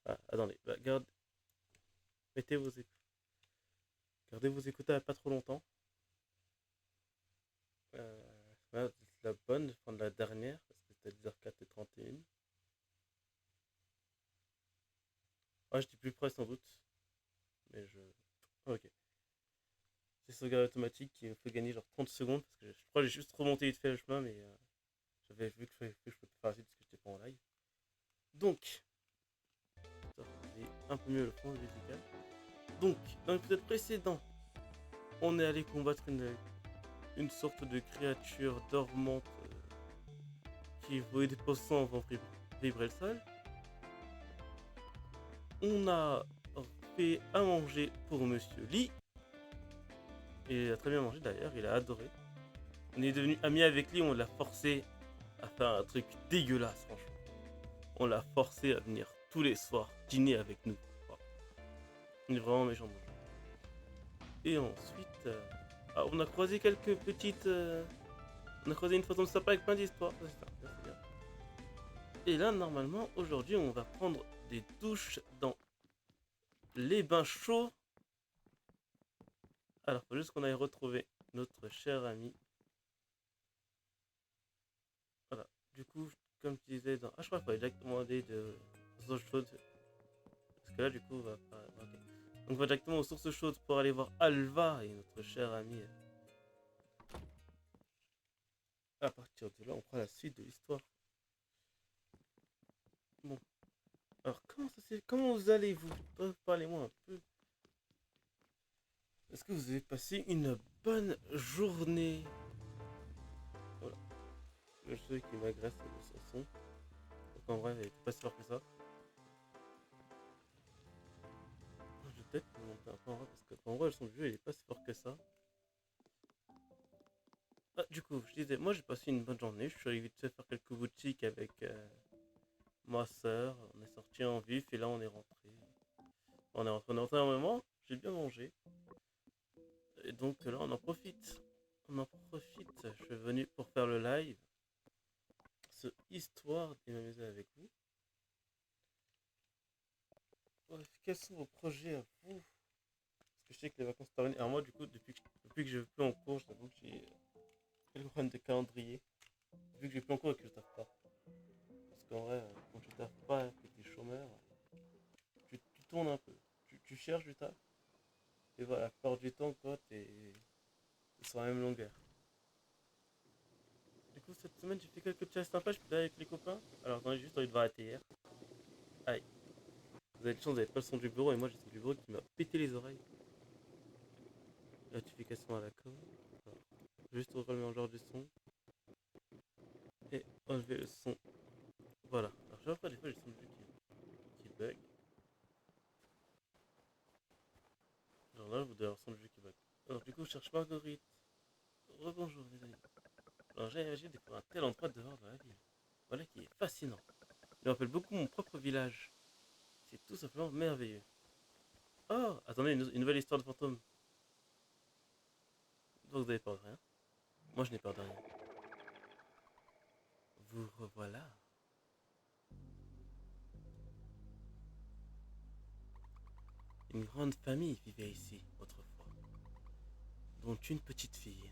Ah, attendez, bah, mettez vos gardez vos écouteurs pas trop longtemps. Voilà, la bonne, je vais prendre la dernière, parce que c'était 10h04 et 31. Ah, je dis plus près sans doute, mais je... Ok. C'est sauvegarde automatique qui me fait gagner genre 30 secondes, parce que je crois que j'ai juste remonté vite fait le chemin, mais j'avais vu que je peux pas faire vite parce que j'étais pas en live. Donc, un peu mieux le fond musical. Donc, dans l'épisode précédent, on est allé combattre une sorte de créature dormante qui voyait des poissons avant vibrer le sol. On a fait à manger pour Monsieur Lee. Et il a très bien mangé d'ailleurs, il a adoré. On est devenu amis avec lui, on l'a forcé à faire un truc dégueulasse, franchement. On l'a forcé à venir tous les soirs dîner avec nous. Voilà. Il est vraiment méchant. Et ensuite, on a croisé quelques petites. On a croisé une façon de sympa avec plein d'histoires. C'est bien. Et là, normalement, aujourd'hui, on va prendre des douches dans les bains chauds. Alors, faut juste qu'on aille retrouver notre cher ami. Voilà. Du coup, comme je disais, je crois qu'il fallait directement aller de source chaude. Parce que là, du coup, on va pas. Ok. Donc, on va directement aux sources chaudes pour aller voir Alva et notre cher ami. À partir de là, on prend la suite de l'histoire. Bon. Alors, comment vous allez-vous? Parlez-moi un peu. Est-ce que vous avez passé une bonne journée? Voilà. Le jeu qui m'agresse le son. Donc, en vrai, il est pas si fort que ça. Je vais peut-être monter un peu en vrai parce qu'en vrai, le son du jeu il est pas si fort que ça. Ah, du coup, je disais, moi j'ai passé une bonne journée. Je suis arrivé de faire quelques boutiques avec ma soeur. On est sorti en vif et là on est rentré. On est rentré un moment. J'ai bien mangé. Et donc là on en profite. On en profite. Je suis venu pour faire le live. Ce histoire de m'amuser avec vous. Bref, quels sont vos projets à vous? Parce que je sais que les vacances terminent. Alors moi du coup, depuis que je vais plus en cours, j'avoue que j'ai quelques problèmes de calendrier. Vu que je vais plus en cours et que je taffe pas. Parce qu'en vrai, quand tu taffes pas et que t'es chômeur, tu tournes un peu. Tu cherches du taf. Et voilà, la plupart du temps, quoi, t'es sur la même longueur. Du coup, cette semaine, j'ai fait quelques challenges sympas. Je suis allé avec les copains. Alors, j'en ai juste envie de voir la TR. Aïe. Vous avez de chance, vous avez pas le son du bureau. Et moi, j'ai le son du bureau qui m'a pété les oreilles. Notification à la com. Alors, juste ouvrir le mélangeur du son. Et enlever le son. Voilà. Alors, je sais pas, des fois, j'ai le son du jeu qui bug. Genre là, vous devez avoir le son du jeu qui bug. Alors, du coup, je cherche Marguerite. Rebonjour, les amis. Alors j'ai découvert un tel endroit dehors dans la ville. Voilà qui est fascinant. Il me rappelle beaucoup mon propre village. C'est tout simplement merveilleux. Oh, attendez, une nouvelle histoire de fantôme. Donc vous avez peur de rien. Moi je n'ai peur de rien. Vous revoilà. Une grande famille vivait ici autrefois, dont une petite fille.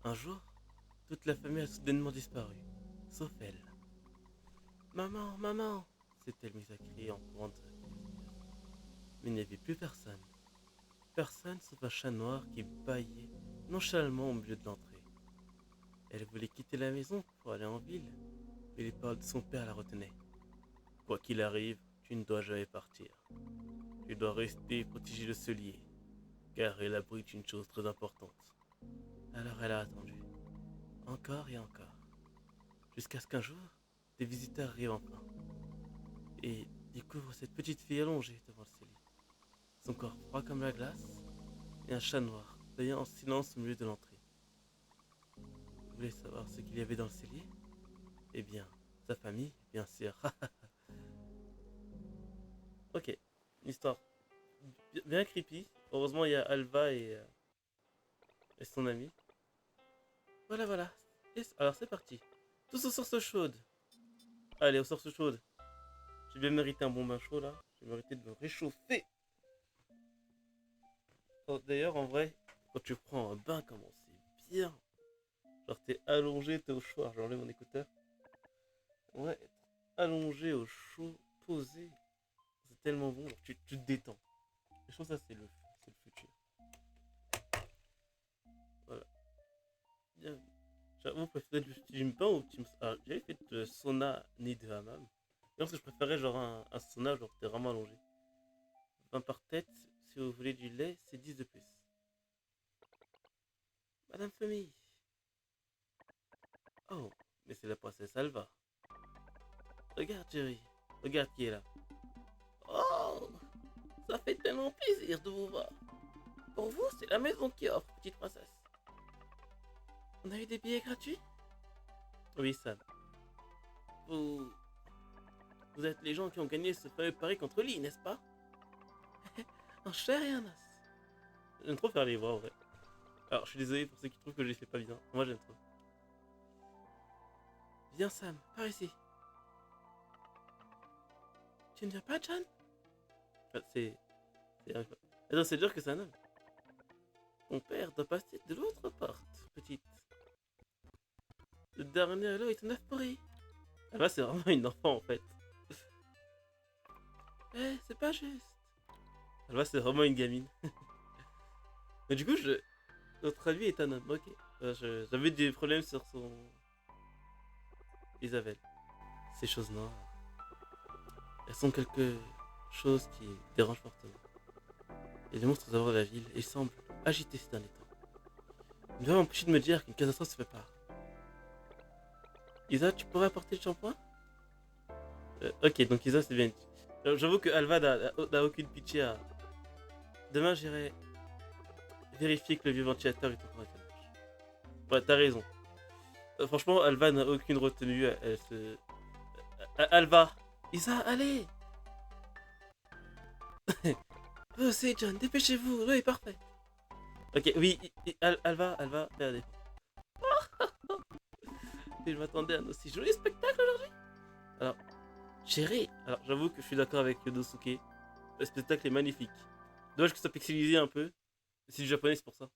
Un jour, toute la famille a soudainement disparu, sauf elle. Maman, maman s'est-elle mise à crier en courant de mais il n'y avait plus personne. Personne sauf un chat noir qui bâillait nonchalamment au milieu de l'entrée. Elle voulait quitter la maison pour aller en ville, mais les paroles de son père la retenaient. Quoi qu'il arrive, tu ne dois jamais partir. Tu dois rester protégé de ce lier, car il abrite une chose très importante. Alors elle a attendu, encore et encore, jusqu'à ce qu'un jour, des visiteurs arrivent enfin, et découvrent cette petite fille allongée devant le cellier. Son corps froid comme la glace, et un chat noir, veillant en silence au milieu de l'entrée. Vous voulez savoir ce qu'il y avait dans le cellier? Eh bien, sa famille, bien sûr. Ok, une histoire bien creepy. Heureusement, il y a Alva et son ami. Voilà, voilà. Alors, c'est parti. Tous aux sources chaudes. Allez, aux sources chaudes. J'ai bien mérité un bon bain chaud là. J'ai mérité de me réchauffer. Oh, d'ailleurs, en vrai, quand tu prends un bain, comment c'est bien. Genre, t'es allongé, t'es au chaud. Alors, j'enlève mon écouteur. Ouais, être allongé au chaud, posé. C'est tellement bon. Genre, tu te détends. Et je trouve ça, c'est le futur. Voilà. Bien. Vous préférez le steam bain ou team. Ah, j'avais fait le sauna ni de hammam. Je pense que je préférais genre un sauna, genre t'es vraiment allongé. 20 par tête, si vous voulez du lait, c'est 10 de plus. Madame Famille. Oh, mais c'est la princesse Alva. Regarde, Jerry. Regarde qui est là. Oh, ça fait tellement plaisir de vous voir. Pour vous, c'est la maison qui offre, petite princesse. On a eu des billets gratuits? Oui, Sam. Vous... Vous êtes les gens qui ont gagné ce fameux pari contre Lee, n'est-ce pas? Un cher et un os. J'aime trop faire les voix, en vrai. Alors, je suis désolé pour ceux qui trouvent que je les fais pas bien. Moi, j'aime trop. Viens, Sam, par ici. Tu ne viens pas, John? C'est... Attends, c'est dur que c'est un homme. Ton père doit passer de l'autre porte, petite. Le dernier lot est un œuf pourri. Ah là, c'est vraiment une enfant, en fait. Eh, c'est pas juste. Ah là, c'est vraiment une gamine. Mais du coup, notre ami est un homme, ok. J'avais des problèmes sur son... Isabelle. Ces choses noires. Elles sont quelque chose qui dérange fortement. Et les monstres d'abord de la ville, ils semblent agités ces derniers temps. Ils doivent m'empêcher de me dire qu'une catastrophe se prépare. Isa, tu pourrais apporter le shampoing? Ok, donc Isa, c'est bien. J'avoue que Alva n'a aucune pitié à... Demain, j'irai vérifier que le vieux ventilateur est encore étanche. Ouais, t'as raison. Franchement, Alva n'a aucune retenue. Elle se... Alva! Isa, allez! Oh, c'est John, dépêchez-vous, l'eau est parfait. Ok, oui, Alva, fais la défense. Et je m'attendais à un aussi joli spectacle aujourd'hui. Alors, chérie, alors j'avoue que je suis d'accord avec Yodosuke. Le spectacle est magnifique. Dommage que ça soit pixelisé un peu. C'est du japonais, c'est pour ça.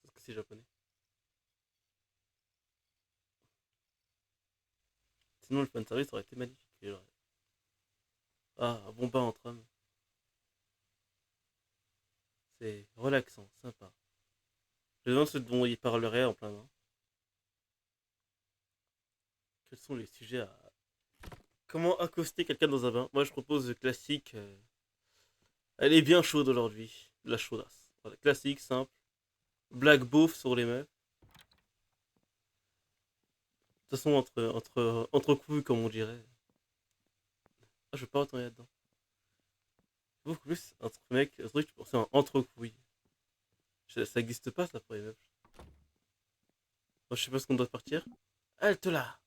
Parce que c'est japonais. Sinon, le fanservice aurait été magnifique. Ah, un bon bain entre hommes. C'est relaxant, sympa. Je me demande ce dont il parlerait en plein bain. Quels sont les sujets à... Comment accoster quelqu'un dans un bain? Moi, je propose le classique. Elle est bien chaude aujourd'hui. La chaudasse. Voilà, classique, simple. Black beauf sur les meufs. De toute façon, entre couilles, comme on dirait. Ah, je veux pas retourner là-dedans. Beaucoup plus, entre mecs, un truc, c'est un entre couilles. Ça existe pas, ça, pour les meufs. Moi, je sais pas ce qu'on doit partir. Halte là!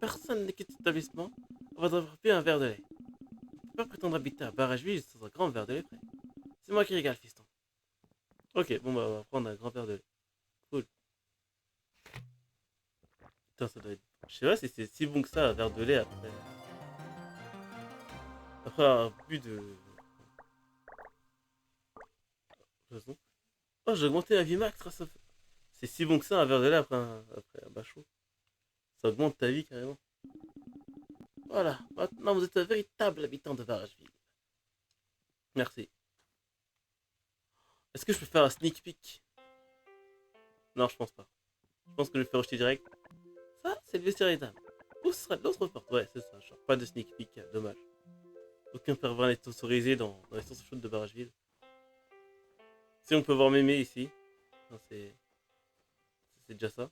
Personne ne quitte l'établissement. On va devoir payer un verre de lait. On peut pas prétendre habiter à Barrageville sans un grand verre de lait frais. C'est moi qui régale, fiston. Ok, bon, bah, on va prendre un grand verre de lait. Cool. Putain, ça doit être. Je sais pas si c'est si bon que ça, un verre de lait après. Après avoir bu de. De toute façon. Oh, j'ai augmenté la vie max grâce à... C'est si bon que ça, un verre de lait après un bain chaud. Ça augmente ta vie carrément. Voilà, maintenant vous êtes un véritable habitant de Varageville. Merci. Est-ce que je peux faire un sneak peek? Non, je pense pas. Je pense que je vais faire rejeter direct. Ça, c'est le vestiaire des dames. Où sera l'autre porte? Ouais, c'est ça, genre pas de sneak peek, dommage. Aucun pervers n'est autorisé dans les sources chaudes de Barrageville. Si on peut voir Mémé ici. C'est déjà ça.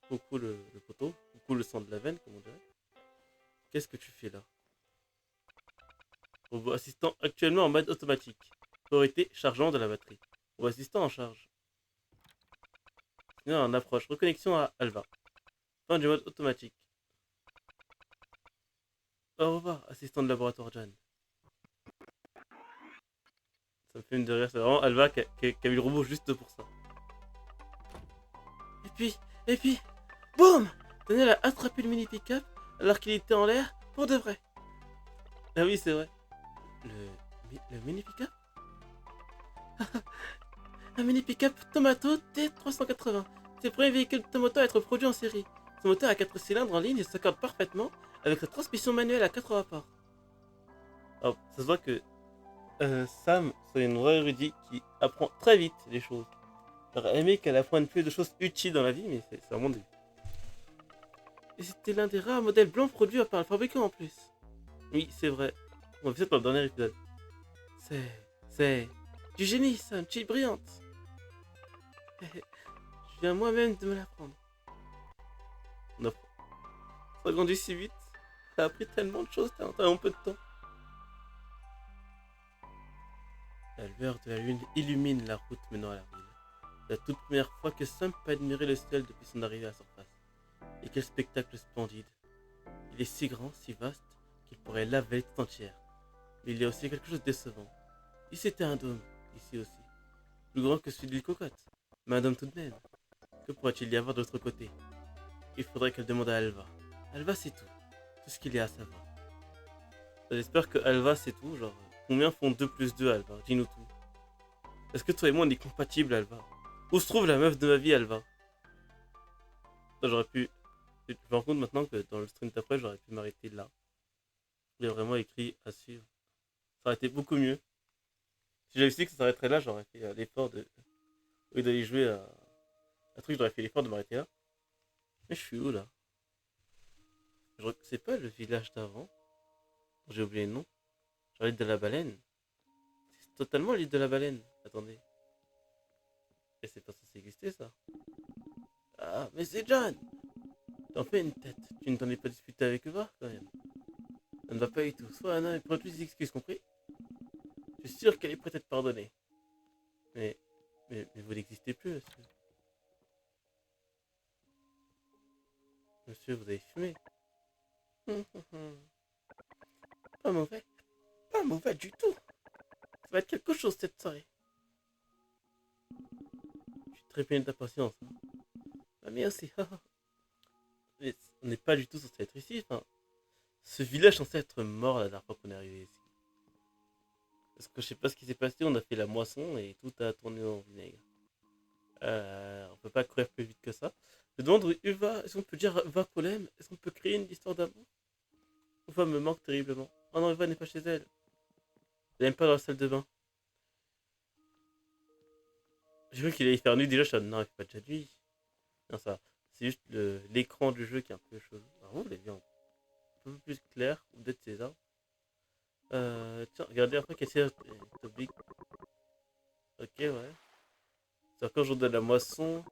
Beaucoup le poteau. Beaucoup le sang de la veine, comme on dirait. Qu'est-ce que tu fais là? Robot assistant actuellement en mode automatique. Priorité chargeant de la batterie. Robot assistant en charge. En approche. Reconnexion à Alva. Fin du mode automatique. Au revoir, assistant de laboratoire Jan. Ça me fait une de rire. C'est vraiment Alva qui a mis le robot juste pour ça. Et puis, boum! Daniel a attrapé le mini pick-up alors qu'il était en l'air pour de vrai. Ah oui, c'est vrai. Le mini pick-up. Un mini pick-up Tomato T380. C'est le premier véhicule Tomato à être produit en série. Son moteur à 4 cylindres en ligne s'accorde parfaitement avec sa transmission manuelle à 4 rapports. Alors, ça se voit que Sam, c'est une vraie érudite qui apprend très vite les choses. J'aurais aimé qu'elle apprenne plus de choses utiles dans la vie, mais c'est un monde. Et c'était l'un des rares modèles blancs produits par le fabricant en plus. Oui, c'est vrai. On a vu ça dans le dernier épisode. C'est du génie, Sam, tu es brillante. Je viens moi-même de me l'apprendre. On a grandi si vite. Ça a appris tellement de choses en tellement peu de temps. La lueur de la lune illumine la route menant à la ville. La toute première fois que Sam peut admirer le ciel depuis son arrivée à la surface. Et quel spectacle splendide. Il est si grand, si vaste, qu'il pourrait laver tout entière. Mais il y a aussi quelque chose de décevant. Ici c'était un dôme, ici aussi. Plus grand que celui de l'île Cocotte. Mais un dôme tout de même. Que pourrait-il y avoir de l'autre côté? Il faudrait qu'elle demande à Alva. Alva c'est tout. Tout ce qu'il y a à savoir. J'espère que Alva c'est tout, genre... Combien font 2 plus 2, Alva? Dis-nous tout. Est-ce que toi et moi on est compatibles, Alva? Où se trouve la meuf de ma vie, Alva? Ça, j'aurais pu... Je me rends compte maintenant que dans le stream d'après, j'aurais pu m'arrêter là. J'ai vraiment écrit à suivre. Ça aurait été beaucoup mieux. Si j'avais su que ça s'arrêterait là, j'aurais fait l'effort de... Au lieu d'aller jouer à... un truc, j'aurais fait l'effort de m'arrêter là. Mais je suis où, là? C'est pas le village d'avant? J'ai oublié le nom. Genre l'île de la baleine. C'est totalement l'île de la baleine. Attendez. Et c'est pas censé exister, ça. Ah, mais c'est John! T'en fais une tête. Tu ne t'en es pas disputé avec Eva, quand même. Ça ne va pas du tout. Soit Anna est prête toutes les excuses compris. Je suis sûr qu'elle est prête à te pardonner. Mais, mais vous n'existez plus, monsieur. Monsieur, vous avez fumé. Pas mauvais. Pas mauvais du tout. Ça va être quelque chose cette soirée. Je suis très plein d'impatience. Hein. La mienne aussi. Mais on n'est pas du tout censé être ici. Enfin, ce village est censé être mort la dernière fois qu'on est arrivé ici. Parce que je sais pas ce qui s'est passé, on a fait la moisson et tout a tourné en vinaigre. On peut pas courir plus vite que ça. Je demande où Uva, est-ce qu'on peut dire Uva Polem? Est-ce qu'on peut créer une histoire d'amour? Uva me manque terriblement. Oh non, Uva n'est pas chez elle. Elle n'est même pas dans la salle de bain. J'ai cru qu'il allait faire nuit déjà, je suis non, il fait pas déjà nuit. Non, ça, c'est juste l'écran du jeu qui est un peu chelou. Alors, vous l'avez vu un peu plus clair, ou peut-être c'est ça. Tiens, regardez après qu'est-ce qu'il y a topic. Ok, ouais. C'est encore jour de la moisson.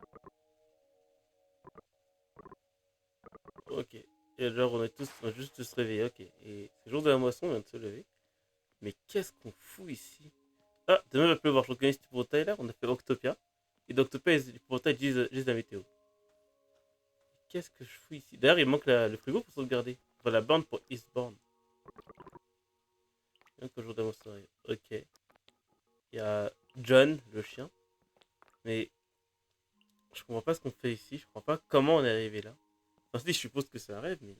Ok. Et alors, on a juste de se réveiller, ok. Et c'est jour de la moisson, on vient de se lever. Mais qu'est-ce qu'on fout ici? Ah, demain il va pleuvoir, je reconnais cet épouvantail là, on a fait Octopia. Et d'Octopia, les épouvantails disent la météo. Qu'est-ce que je fous ici? D'ailleurs, il manque le frigo pour sauvegarder. Enfin, la bande pour Eastbourne. Bien qu'au jour de la moisson. Ok. Il y a John, le chien. Mais je comprends pas ce qu'on fait ici, je comprends pas comment on est arrivé là. Enfin, si, je suppose que c'est un rêve, mais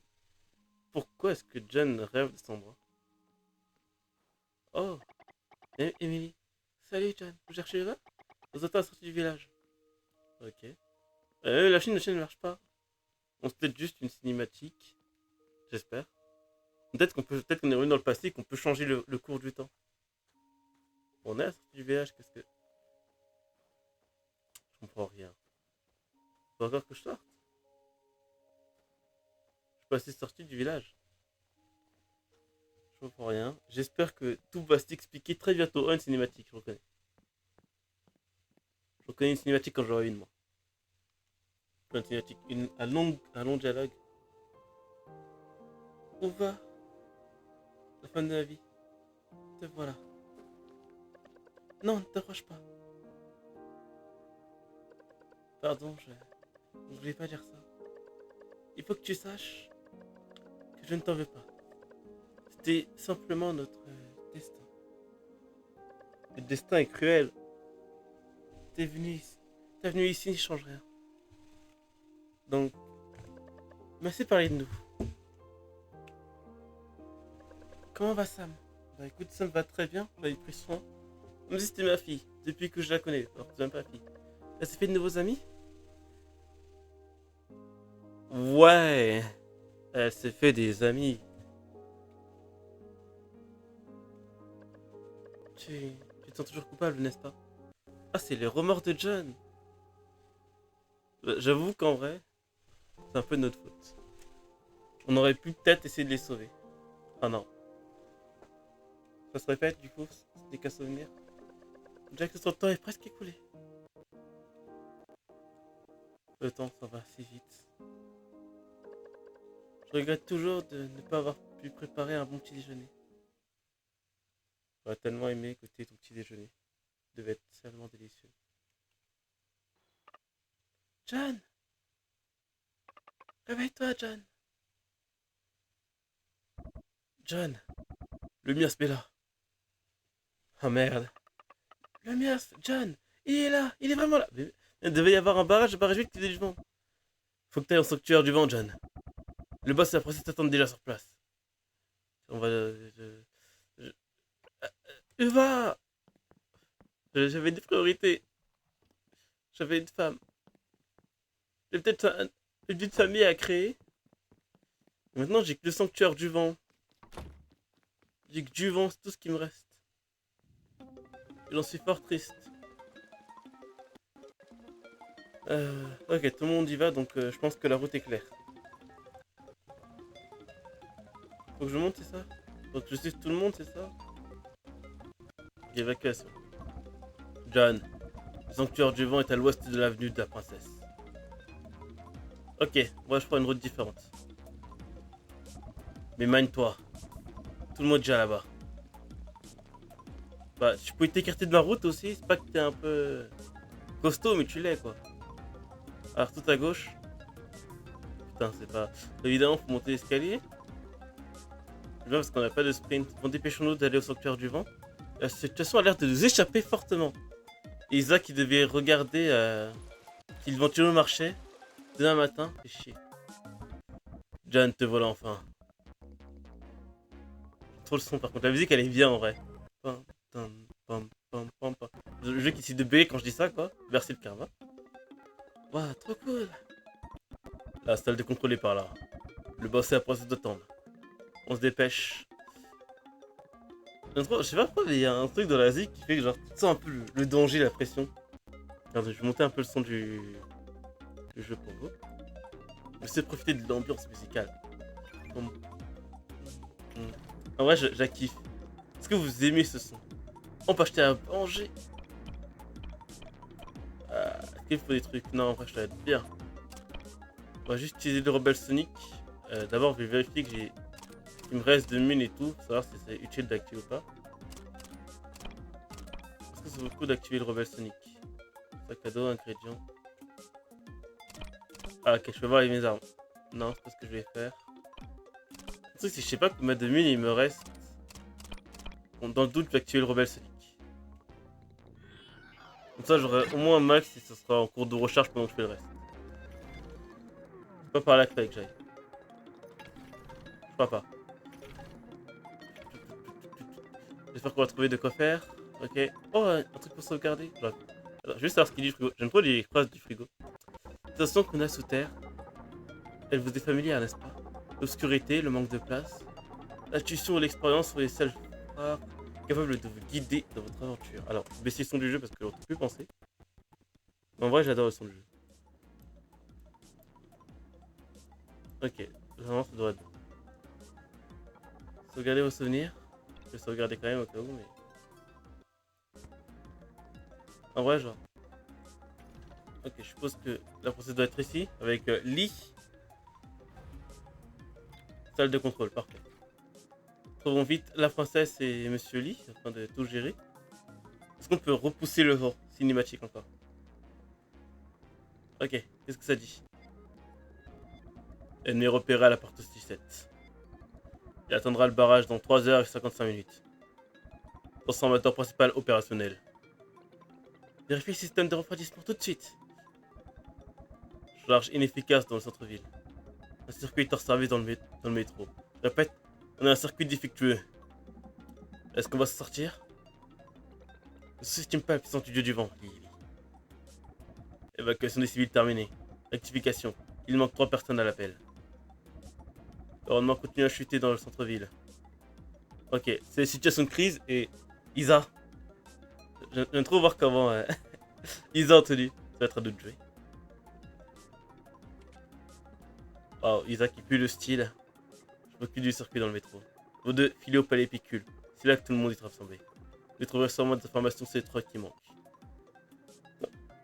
pourquoi est-ce que John rêve de cet endroit? Oh, Emily. Salut John, vous cherchez Eva? Vous êtes à la sortie du village. Ok. La chaîne ne marche pas. On se peut-être juste une cinématique. J'espère. Peut-être qu'on est revenu dans le passé et qu'on peut changer le cours du temps. On est à la sortie du village, qu'est-ce que. Je comprends rien. Faut encore que je sorte. Je suis pas assez sorti du village. Je comprends rien. J'espère que tout va s'expliquer très bientôt. Oh, une cinématique, je reconnais. Je reconnais une cinématique quand j'aurai une, moi. Une cinématique, un long dialogue. On va, la fin de la vie. Te voilà. Non, ne t'approche pas. Pardon, je voulais pas dire ça. Il faut que tu saches que je ne t'en veux pas. C'était simplement notre destin. Le destin est cruel. T'es venu ici. T'es venu ici, il change rien. Donc, merci de parler de nous. Comment va Sam? Bah écoute, Sam va très bien, j'avais pris soin. Même si c'était ma fille, depuis que je la connais, alors que c'est même pas ma fille. Elle s'est fait de nouveaux amis? Ouais, elle s'est fait des amis. Tu te sens toujours coupable, n'est-ce pas? Ah, c'est les remords de John. J'avoue qu'en vrai, c'est un peu de notre faute. On aurait pu peut-être essayer de les sauver. Ah non. Ça se répète du coup, c'était qu'à souvenir. Jack, son temps est presque écoulé. Le temps s'en va si vite. Je regrette toujours de ne pas avoir pu préparer un bon petit déjeuner. J'aurais tellement aimé écouter ton petit déjeuner. Il devait être tellement délicieux. John! Réveille-toi, John! John! Le Mias est là! Oh merde! Le Mias! John! Il est là! Il est vraiment là! Mais il devait y avoir un barrage vite du vent. Faut que t'ailles au sanctuaire du vent, John. Le boss et la princesse t'attendent déjà sur place. On va... je- Eva! J'avais des priorités. J'avais une femme. J'ai peut-être une vie de famille à créer. Et maintenant, j'ai que le sanctuaire du vent. J'ai que du vent, c'est tout ce qui me reste. Et j'en suis fort triste. Ok, tout le monde y va, donc je pense que la route est claire. Faut que je monte, c'est ça? Faut que je suive tout le monde, c'est ça? Évacuation. John, le sanctuaire du vent est à l'ouest de l'avenue de la princesse. Ok, moi je prends une route différente. Mais mine-toi, tout le monde est déjà là-bas. Bah, tu peux t'écarter de ma route aussi, c'est pas que t'es un peu costaud, mais tu l'es quoi. Alors tout à gauche. Putain, c'est pas. Évidemment, faut monter l'escalier. C'est bien parce qu'on n'a pas de sprint. Bon, dépêchons-nous d'aller au sanctuaire du vent. La situation a l'air de nous échapper fortement. Et Isaac, qui devait regarder si le ventilo marchait demain matin, fait chier. John, te voilà enfin. Trop le son par contre, la musique elle est bien en vrai. Pam, pam, pam, pam, pam, pam. Le jeu qui décide de bugger quand je dis ça quoi. Merci le karma. Waouh, trop cool. La salle de contrôle est par là. Le boss est à procès d'attendre. On se dépêche. Je sais pas pourquoi, mais il y a un truc dans la zik qui fait que genre, tu sens un peu le danger, la pression. Attendez, je vais monter un peu le son du jeu pour vous. Je sais profiter de l'ambiance musicale. Hum, hum. En vrai, je la kiffe. Est-ce que vous aimez ce son? On peut acheter à manger. Est-ce qu'il faut des trucs? Non, en vrai, je dois être bien. On va juste utiliser le Rebel Sonic. D'abord, je vais vérifier que j'ai. Il me reste de mines et tout, pour savoir si c'est utile d'activer ou pas. Est-ce que ça vaut le coup d'activer le Rebel Sonic? Sac à dos, ingrédients. Ah, ok, je peux voir mes armes. Non, c'est pas ce que je vais faire. Le truc, c'est que je sais pas combien de mines il me reste. Bon, dans le doute, je vais activer le Rebel Sonic. Comme ça, j'aurai au moins un max et ce sera en cours de recharge pendant que je fais le reste. C'est pas par là qu'il fallait que j'aille. Je crois pas. J'espère qu'on va trouver de quoi faire. Ok. Oh, un truc pour sauvegarder. Alors, je vais juste savoir ce qu'il dit du frigo. J'aime trop les phrases du frigo. La situation qu'on a sous terre, elle vous est familière, n'est-ce pas? L'obscurité, le manque de place, l'intuition et l'expérience sont les seuls phares capables de vous guider dans votre aventure. Alors, baissez le son du jeu parce que l'on ne peut plus penser. Mais en vrai, j'adore le son du jeu. Ok, vraiment, ça doit être bon. Sauvegardez vos souvenirs. Je vais sauvegarder quand même au cas où, mais. En vrai, genre. Ok, je suppose que la procédure doit être ici, avec lit, salle de contrôle, parfait. Trouvons vite la princesse et Monsieur Lee, afin de tout gérer. Est-ce qu'on peut repousser le vent? Cinématique encore. Ok, qu'est-ce que ça dit? Ennemi repéré à la porte 17. Il atteindra le barrage dans 3h55 minutes. Transformateur principal opérationnel. Vérifiez le système de refroidissement tout de suite. Charge inefficace dans le centre-ville. Un circuit est hors service dans le métro. Je répète, on a un circuit défectueux. Est-ce qu'on va s'en sortir? Ne sous-estime pas la puissance du dieu du vent, Lily. Évacuation des civils terminée. Rectification. Il manque 3 personnes à l'appel. Le rendement continue à chuter dans le centre-ville. Ok, c'est situation de crise et... Isa. J'aime trop voir comment Isa a tenu. Ça va être à nous de jouer. Wow, Isa qui pue le style. Je m'occupe du circuit dans le métro. Vous deux, filez au palais Picule. C'est là que tout le monde y sera rassemblé. Vous trouverez sûrement des informations sur les 3 qui manquent.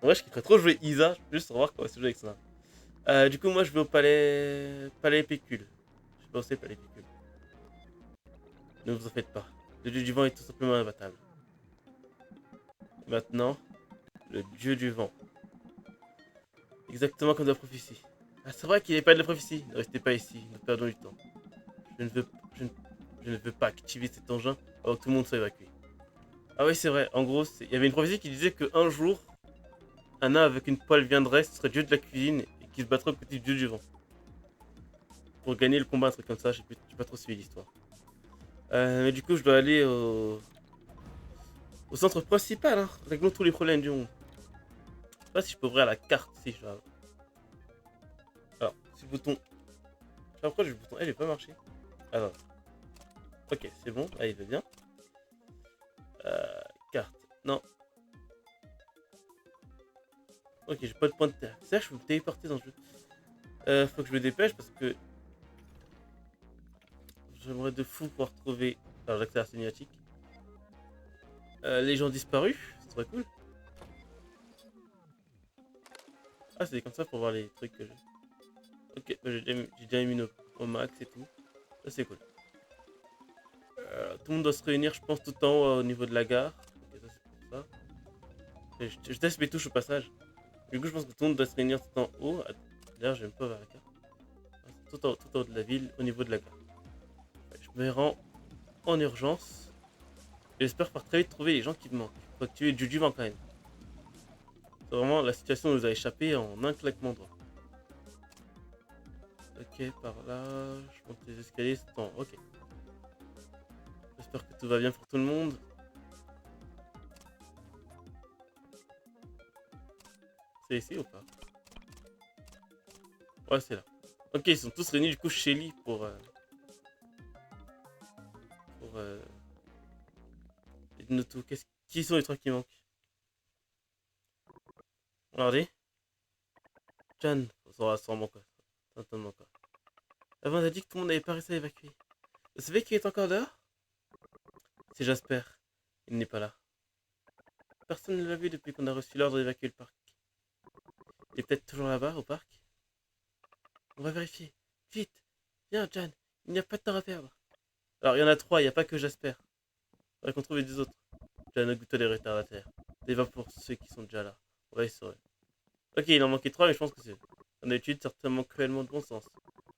En vrai, je kifferais trop jouer Isa, juste pour voir comment se joue avec ça. Du coup, moi, je vais au palais Pécule. Je sais pas où c'est, palais Pécule. Ne vous en faites pas. Le dieu du vent est tout simplement imbattable. Maintenant, le dieu du vent. Exactement comme dans la prophétie. Ah, c'est vrai qu'il n'est pas de la prophétie. Ne restez pas ici, nous perdons du temps. Je ne veux, je ne, je ne veux pas activer cet engin avant que tout le monde soit évacué. Ah oui, c'est vrai. En gros, il y avait une prophétie qui disait qu'un jour, un nain avec une poêle viendrait, ce serait dieu de la cuisine et qui se battrait au côté du dieu du vent. Pour gagner le combat, un truc comme ça, j'ai pas trop suivi l'histoire. Mais du coup, je dois aller au centre principal, hein. Réglons tous les problèmes du monde. Je sais pas si je peux ouvrir la carte, si je dois... Alors, si le bouton... Je sais pas pourquoi le bouton L, il pas marché. Alors, ok, c'est bon, là il va bien. Carte, non. Ok, j'ai pas de point de terre. C'est ça que je peux me téléporter dans le jeu. Faut que je me dépêche parce que... J'aimerais de fou pouvoir trouver... Alors, j'accède à la cinématique. Les gens disparus, ce serait cool. Ah, c'est comme ça pour voir les trucs que j'ai. Ok, bah, j'ai déjà mis au max et tout. Ça, c'est cool. Tout le monde doit se réunir, je pense, tout en haut au niveau de la gare. Ok, ça, c'est pour ça. Je teste mes touches au passage. Du coup, je pense que tout le monde doit se réunir tout en haut. D'ailleurs, je vais pas vers la carte. Tout en haut de la ville, au niveau de la gare. Ouais, je me rends en urgence. J'espère par très vite trouver les gens qui me manquent. Faut activer du vent quand même. C'est vraiment, la situation nous a échappé en un claquement de doigts. Ok, par là, je monte les escaliers, c'est en... Ok. J'espère que tout va bien pour tout le monde. C'est ici ou pas? Ouais, c'est là. Ok, ils sont tous réunis du coup chez Lee pour... pour dites-nous tout. Qui sont les 3 qui manquent? Regardez. Jan, ça sera sûrement quoi. Certainement quoi. Avant, on a dit que tout le monde n'avait pas réussi à évacuer. Vous savez qui est encore dehors? C'est Jasper. Il n'est pas là. Personne ne l'a vu depuis qu'on a reçu l'ordre d'évacuer le parc. Il est peut-être toujours là-bas, au parc. On va vérifier. Vite. Viens, Jan. Il n'y a pas de temps à perdre. Alors, il y en a 3, il n'y a pas que Jasper. Il faudrait qu'on trouve les 2 autres. Jan a goûté les retardataires. Des va pour ceux qui sont déjà là. Ouais, c'est vrai. Ok, il en manquait 3, mais je pense que c'est... On a utilisé certainement cruellement de bon sens.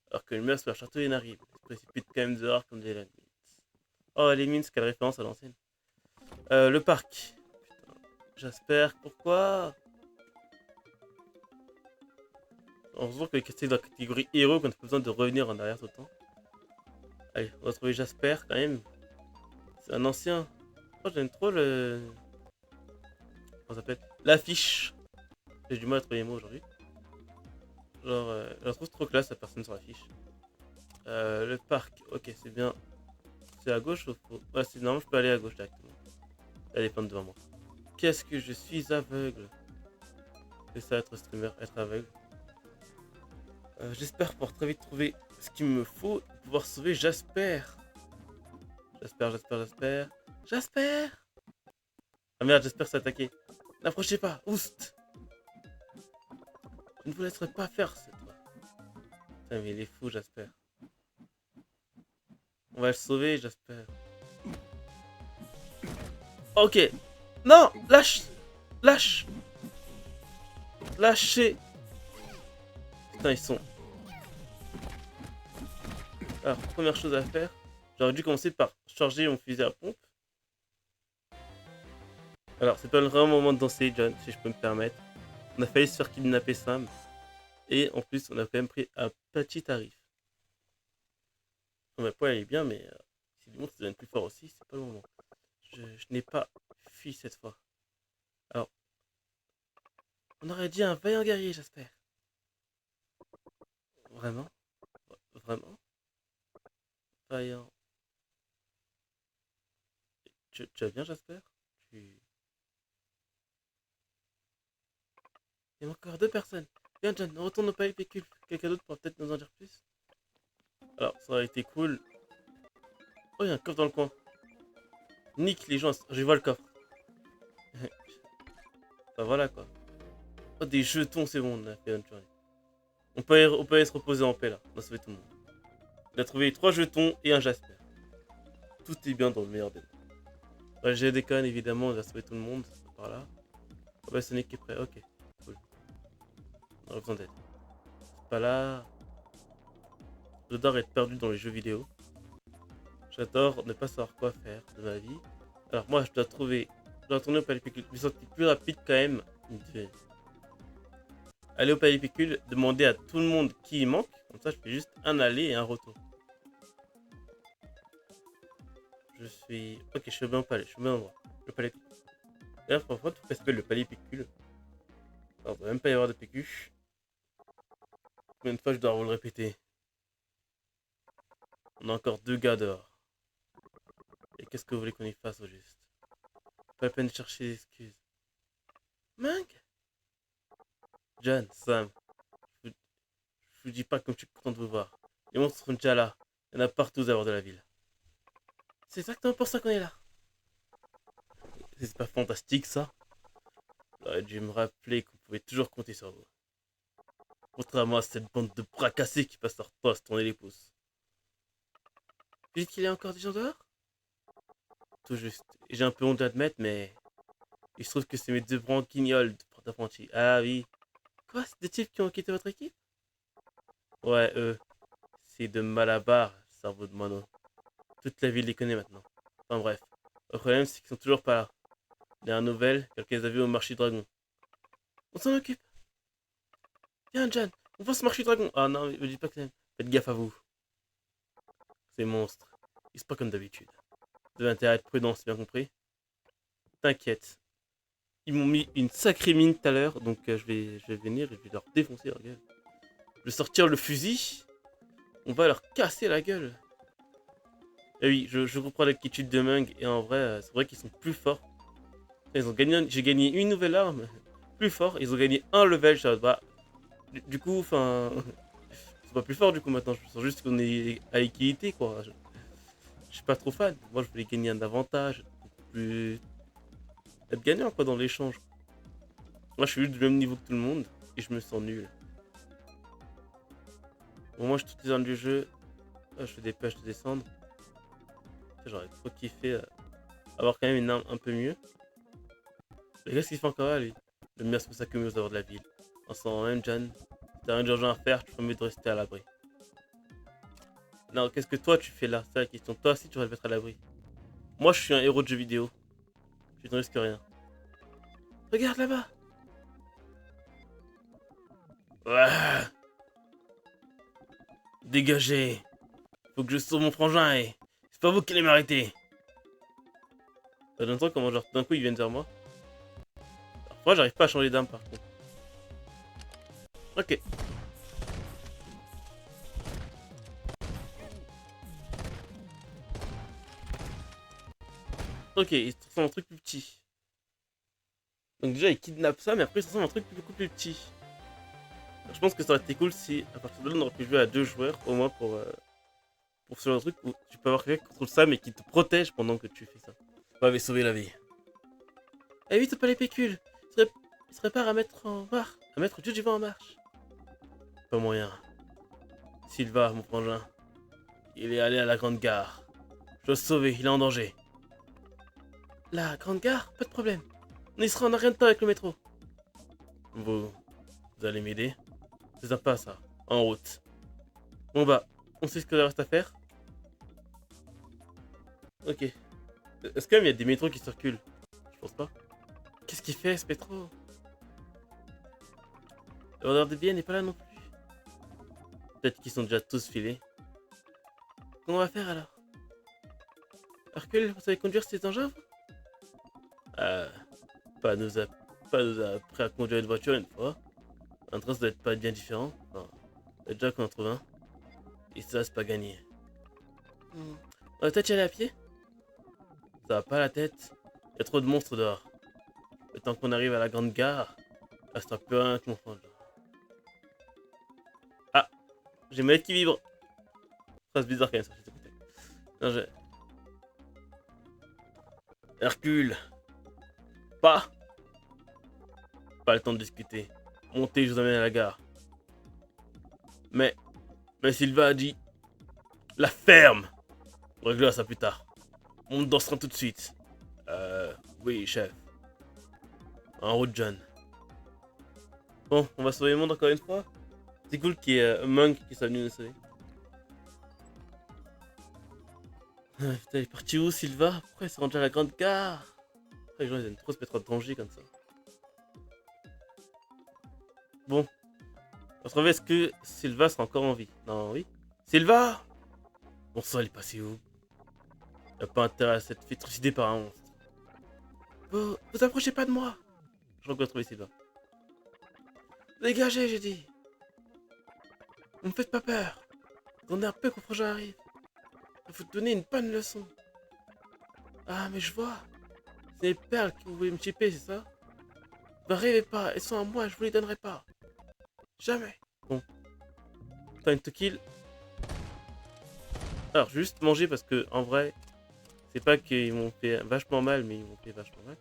Alors que le meurtre sur leur château n'arrive. Il se précipite quand même dehors comme des lemmings. Oh, les mines, quelle référence à l'ancienne. Le parc. Putain. Jasper, pourquoi? Heureusement que les questions dans la catégorie héros, qu'on n'a pas besoin de revenir en arrière tout le temps. Allez, on va trouver Jasper quand même. C'est un ancien. Oh, j'aime trop le... Comment ça s'appelle? L'affiche. J'ai du mal à trouver les mots aujourd'hui. Genre, je la trouve trop classe la personne sur l'affiche. Le parc, ok, c'est bien. C'est à gauche ou faux? Ouais, c'est normal, je peux aller à gauche directement. Elle est pleine devant moi. Qu'est-ce que je suis aveugle? C'est ça être streamer, être aveugle. J'espère pouvoir très vite trouver ce qu'il me faut pour pouvoir sauver Jasper. Jasper. Jasper! Ah merde, Jasper s'est attaqué. N'approchez pas, oust! Je ne vous laisserai pas faire cette fois. Putain, mais il est fou, Jasper. On va le sauver, Jasper. Ok. Non, lâche! Lâche! Lâchez! Putain, ils sont... Alors, première chose à faire, j'aurais dû commencer par charger mon fusil à pompe. Alors, c'est pas le vrai moment de danser, John, si je peux me permettre. On a failli se faire kidnapper Sam. Et en plus, on a quand même pris un petit tarif. Ma poêle elle est bien, mais si le monstre devient plus fort aussi, c'est pas le moment. Je n'ai pas fui cette fois. Alors, on aurait dit un vaillant guerrier, j'espère. Vraiment? Vraiment? Vaillant. Tu vas bien, j'espère? Tu... Il y a encore deux personnes. Viens, John, on retourne au palais pécule. Quelqu'un d'autre pourra peut-être nous en dire plus. Alors, ça aurait été cool. Oh, il y a un coffre dans le coin. Nique les gens, je vois le coffre. Bah voilà quoi. Oh, des jetons, c'est bon, on a fait une journée. On peut aller se reposer en paix là. On a sauvé tout le monde. Il a trouvé 3 jetons et un Jasper. Tout est bien dans le meilleur des mondes. Ouais, j'ai des connes évidemment, on a sauvé tout le monde. Par là. Ah bah Sonic est prêt, ok. Cool. On aurait besoin d'aide. C'est pas là. J'adore être perdu dans les jeux vidéo. J'adore ne pas savoir quoi faire de ma vie. Alors moi je dois trouver. Je dois retourner au palais pécule. Mais c'est plus rapide quand même. De aller au palais pécule, demander à tout le monde qui y manque. Comme ça je fais juste un aller et un retour. Je suis. Ok, je suis bien au palais, je suis bien endroit. Le palais pécule. D'ailleurs, parfois, tout s'appelle le palais pécule. Alors, il doit même pas y avoir de PQ. Combien de fois je dois vous le répéter? On a encore 2 gars dehors. Et qu'est-ce que vous voulez qu'on y fasse au juste? Pas la peine de chercher des excuses. Mink? John, Sam, je vous, je vous dis pas comme je suis content de vous voir. Les monstres sont déjà là. Il y en a partout aux abords de la ville. C'est exactement pour ça qu'on est là. C'est pas fantastique ça? J'aurais dû me rappeler qu'on pouvait toujours compter sur vous. Contrairement à cette bande de bras cassés qui passent leur temps à se tourner les pouces. Vous dites qu'il y a encore des gens dehors? Tout juste. Et j'ai un peu honte d'admettre, mais il se trouve que c'est mes 2 branquignoles d'apprentis. Ah oui. Quoi? C'est des types qui ont quitté votre équipe? Ouais, eux. C'est de Malabar, cerveau de moineau. Toute la ville les connaît maintenant. Enfin bref. Le problème, c'est qu'ils sont toujours pas là. Dernière nouvelle, quelqu'un les a vus au marché dragon. On s'en occupe. Viens, John. On va au marché dragon. Ah non, me dis pas que c'est. Faites gaffe à vous. Ces monstres. Ils sont pas comme d'habitude. Vous avez intérêt à être prudent, c'est bien compris? T'inquiète. Ils m'ont mis une sacrée mine tout à l'heure, donc je vais venir et je vais leur défoncer leur gueule. Je vais sortir le fusil. On va leur casser la gueule. Et oui, je comprends l'attitude de Mung et en vrai, c'est vrai qu'ils sont plus forts. Ils ont gagné, j'ai gagné une nouvelle arme, plus fort. Ils ont gagné un level. Bah, du coup, enfin, c'est pas plus fort du coup maintenant. Je sens juste qu'on est à équité quoi. Je suis pas trop fan. Moi, je voulais gagner un avantage, plus être gagnant quoi dans l'échange. Moi, je suis juste du même niveau que tout le monde et je me sens nul. Bon, moi, je suis toutes les armes du jeu. Je fais des pêches de descendre. J'aurais trop kiffé avoir quand même une arme un peu mieux. Mais qu'est-ce qu'il fait encore là, lui? Le mien se s'accumule aux abords de la ville. En ce moment même, John, si t'as rien d'urgent à faire, tu peux mieux de rester à l'abri. Non, qu'est-ce que toi tu fais là? C'est la question. Toi aussi, tu vas le mettre à l'abri. Moi, je suis un héros de jeu vidéo. Je ne risque rien. Regarde là-bas! Ouah, dégagez! Faut que je sauve mon frangin et c'est pas vous qui allez m'arrêter! Ça donne comment genre d'un coup ils viennent vers moi. Parfois j'arrive pas à changer d'arme par contre. Ok. Ok, il se transforme en truc plus petit. Donc déjà il kidnappe ça, mais après il se transforme en truc beaucoup plus petit. Alors, je pense que ça aurait été cool si à partir de là on aurait pu jouer à 2 joueurs au moins pour ce genre de truc où tu peux avoir quelqu'un qui contrôle ça mais qui te protège pendant que tu fais ça. Ça m'avait sauvé la vie. Eh oui, t'as pas les pécules. Il se prépare à mettre en marche. À mettre Dieu du vent en marche. Pas moyen. Sylva, mon frangin. Il est allé à la grande gare. Je dois se sauver, il est en danger. La grande gare? Pas de problème. On y sera en un rien de temps avec le métro. Vous allez m'aider? C'est sympa ça. En route. Bon bah, on sait ce qu'il reste à faire. Ok. Est-ce qu'il y a des métros qui circulent? Je pense pas. Qu'est-ce qu'il fait ce métro? Le vendeur de billets n'est pas là non plus. Peut-être qu'ils sont déjà tous filés. Comment on va faire alors? Hercule, vous savez conduire ces engins? Euh, pas nous a, pas nous a appris à conduire une voiture une fois. Un train, ça doit être pas bien différent. Enfin, déjà qu'on en trouve un. Et ça, c'est pas gagné. On va peut-être y aller à pied? Ça va pas la tête. Y a trop de monstres dehors. Le temps qu'on arrive à la grande gare, il restera plus rien que mon frangin. Ah, j'ai ma lettre qui vibre. Phrase bizarre quand même, ça, je t'écoutais. Non, j'ai... Hercule, pas. Pas le temps de discuter. Montez, je vous amène à la gare. Mais, mais Sylvain a dit, la ferme. On réglera ça plus tard. On dansera tout de suite. Oui, chef. En route, John. Bon, on va sauver le monde encore une fois. C'est cool qu'il y ait Monk qui soit venu nous sauver. Ah, putain, il est parti où, Sylva? Pourquoi il s'est rendu à la grande gare? Après, les gens ils aiment trop se mettre en danger comme ça. Bon, on se retrouve, est-ce que Sylva sera encore en vie? Non, oui. Sylva! Bon sang, il est passé où? Il a pas intérêt à s'être fait trucider par un monstre. Vous approchez pas de moi! Je crois qu'on va trouver Sylva. Dégagez, j'ai dit! Vous me faites pas peur! Attendez un peu qu'on frangin arrive. Il faut te donner une bonne leçon. Ah, mais je vois. C'est les perles que vous voulez me chipper, c'est ça? Ne rêvez pas, elles sont à moi, je vous les donnerai pas. Jamais. Bon, time to kill. Alors, juste manger parce que, en vrai, c'est pas qu'ils m'ont fait vachement mal, mais ils m'ont fait vachement mal.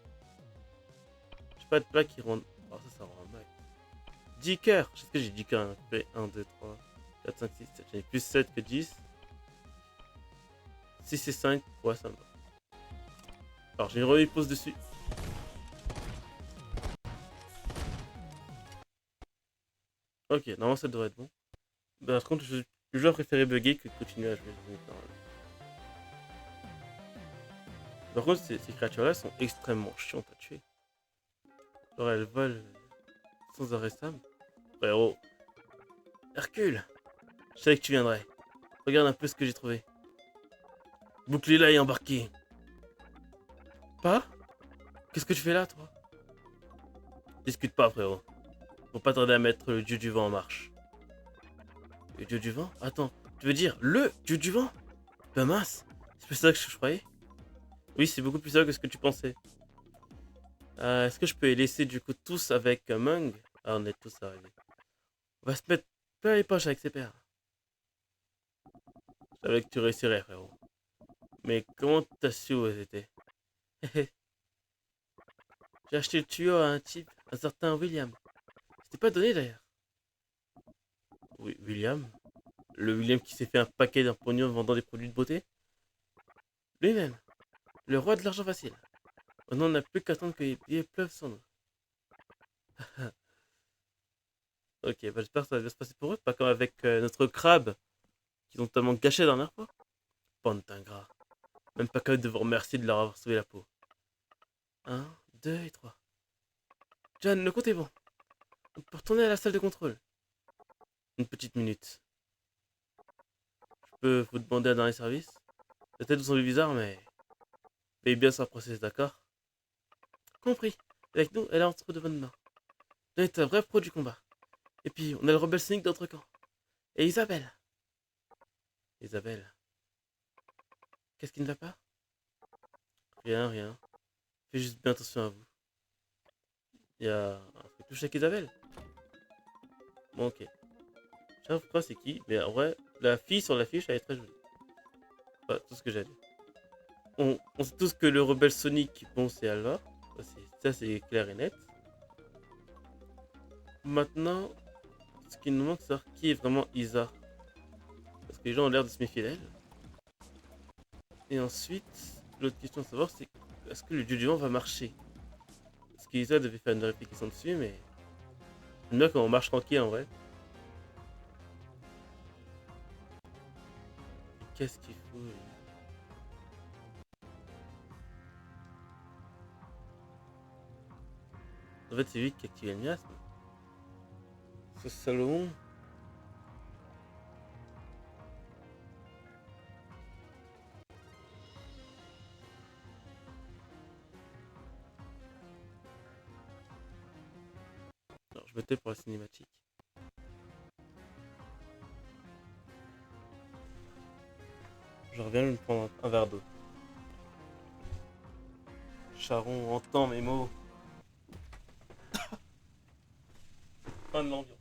J'ai pas de plat qui rend... Oh, ça rend mal. 10 cœurs. Je sais que j'ai 10 cœurs. Hein. Fait 1, 2, 3, 4, 5, 6, 7. J'en ai plus 7 que 10. 6 et 5. Ouais, ça me va. Alors, j'ai une remise pause dessus. Ok, normalement ça devrait être bon. Bah, par contre, le joueur préféré bugger que de continuer à jouer. Par contre, ces créatures-là sont extrêmement chiantes à tuer. Genre, elles volent sans arrêt stable. Frérot, Hercule, je savais que tu viendrais. Regarde un peu ce que j'ai trouvé. Bouclez-la et embarquez. Pas? Qu'est-ce que tu fais là, toi? Discute pas, frérot. Faut pas tarder à mettre le dieu du vent en marche. Le dieu du vent? Attends, tu veux dire le dieu du vent? Ben mince, c'est plus ça que je croyais. Oui, c'est beaucoup plus ça que ce que tu pensais. Est-ce que je peux les laisser du coup tous avec Mung? Ah, on est tous arrivés. On va se mettre plein les poches avec ses pères. Je savais que tu réussirais, frérot. Mais comment t'as su où elles étaient? J'ai acheté le tuyau à un type, un certain William. C'était pas donné d'ailleurs. Oui, William? Le William qui s'est fait un paquet d'un pognon en vendant des produits de beauté? Lui-même, le roi de l'argent facile. Maintenant, on n'a plus qu'à attendre que les billets pleuvent sur nous. Ok, bah j'espère que ça va bien se passer pour eux, pas comme avec notre crabe, qu'ils ont tellement gâché la dernière fois. Bande d'ingrats. Même pas capable de vous remercier de leur avoir sauvé la peau. Un, 2 et 3. John, le compte est bon. On peut retourner à la salle de contrôle. Une petite minute. Je peux vous demander un dernier service? Peut-être vous semblez bizarre, mais... Veuillez bien sans process, d'accord? Compris. Avec nous, elle est entre de bonnes mains. John est un vrai pro du combat. Et puis, on a le rebelle Sonic d'autre camp. Et Isabelle. Isabelle. Qu'est-ce qui ne va pas? Rien, rien. Fais juste bien attention à vous. Il y a un truc touché avec Isabelle. Bon, ok. Je sais pas c'est qui, mais en vrai, la fille sur l'affiche, elle est très jolie. Enfin, tout ce que j'ai à dire. On sait tous que le rebelle Sonic, bon, c'est Alva. Ça, c'est clair et net. Maintenant, ce qui nous manque, c'est savoir qui est vraiment Isa. Parce que les gens ont l'air de se méfier d'elle. Et ensuite, l'autre question à savoir, c'est est-ce que le dieu du vent va marcher? Parce qu'Isa devait faire une vérification dessus, mais... J'aime bien quand on marche tranquille en vrai. Qu'est-ce qu'il faut lui? En fait, c'est lui qui a activé le miasme. Ce Salomon. Je me tais pour la cinématique. Je reviens me prendre un verre d'eau. Charon entend mes mots. Fin de l'ambiance.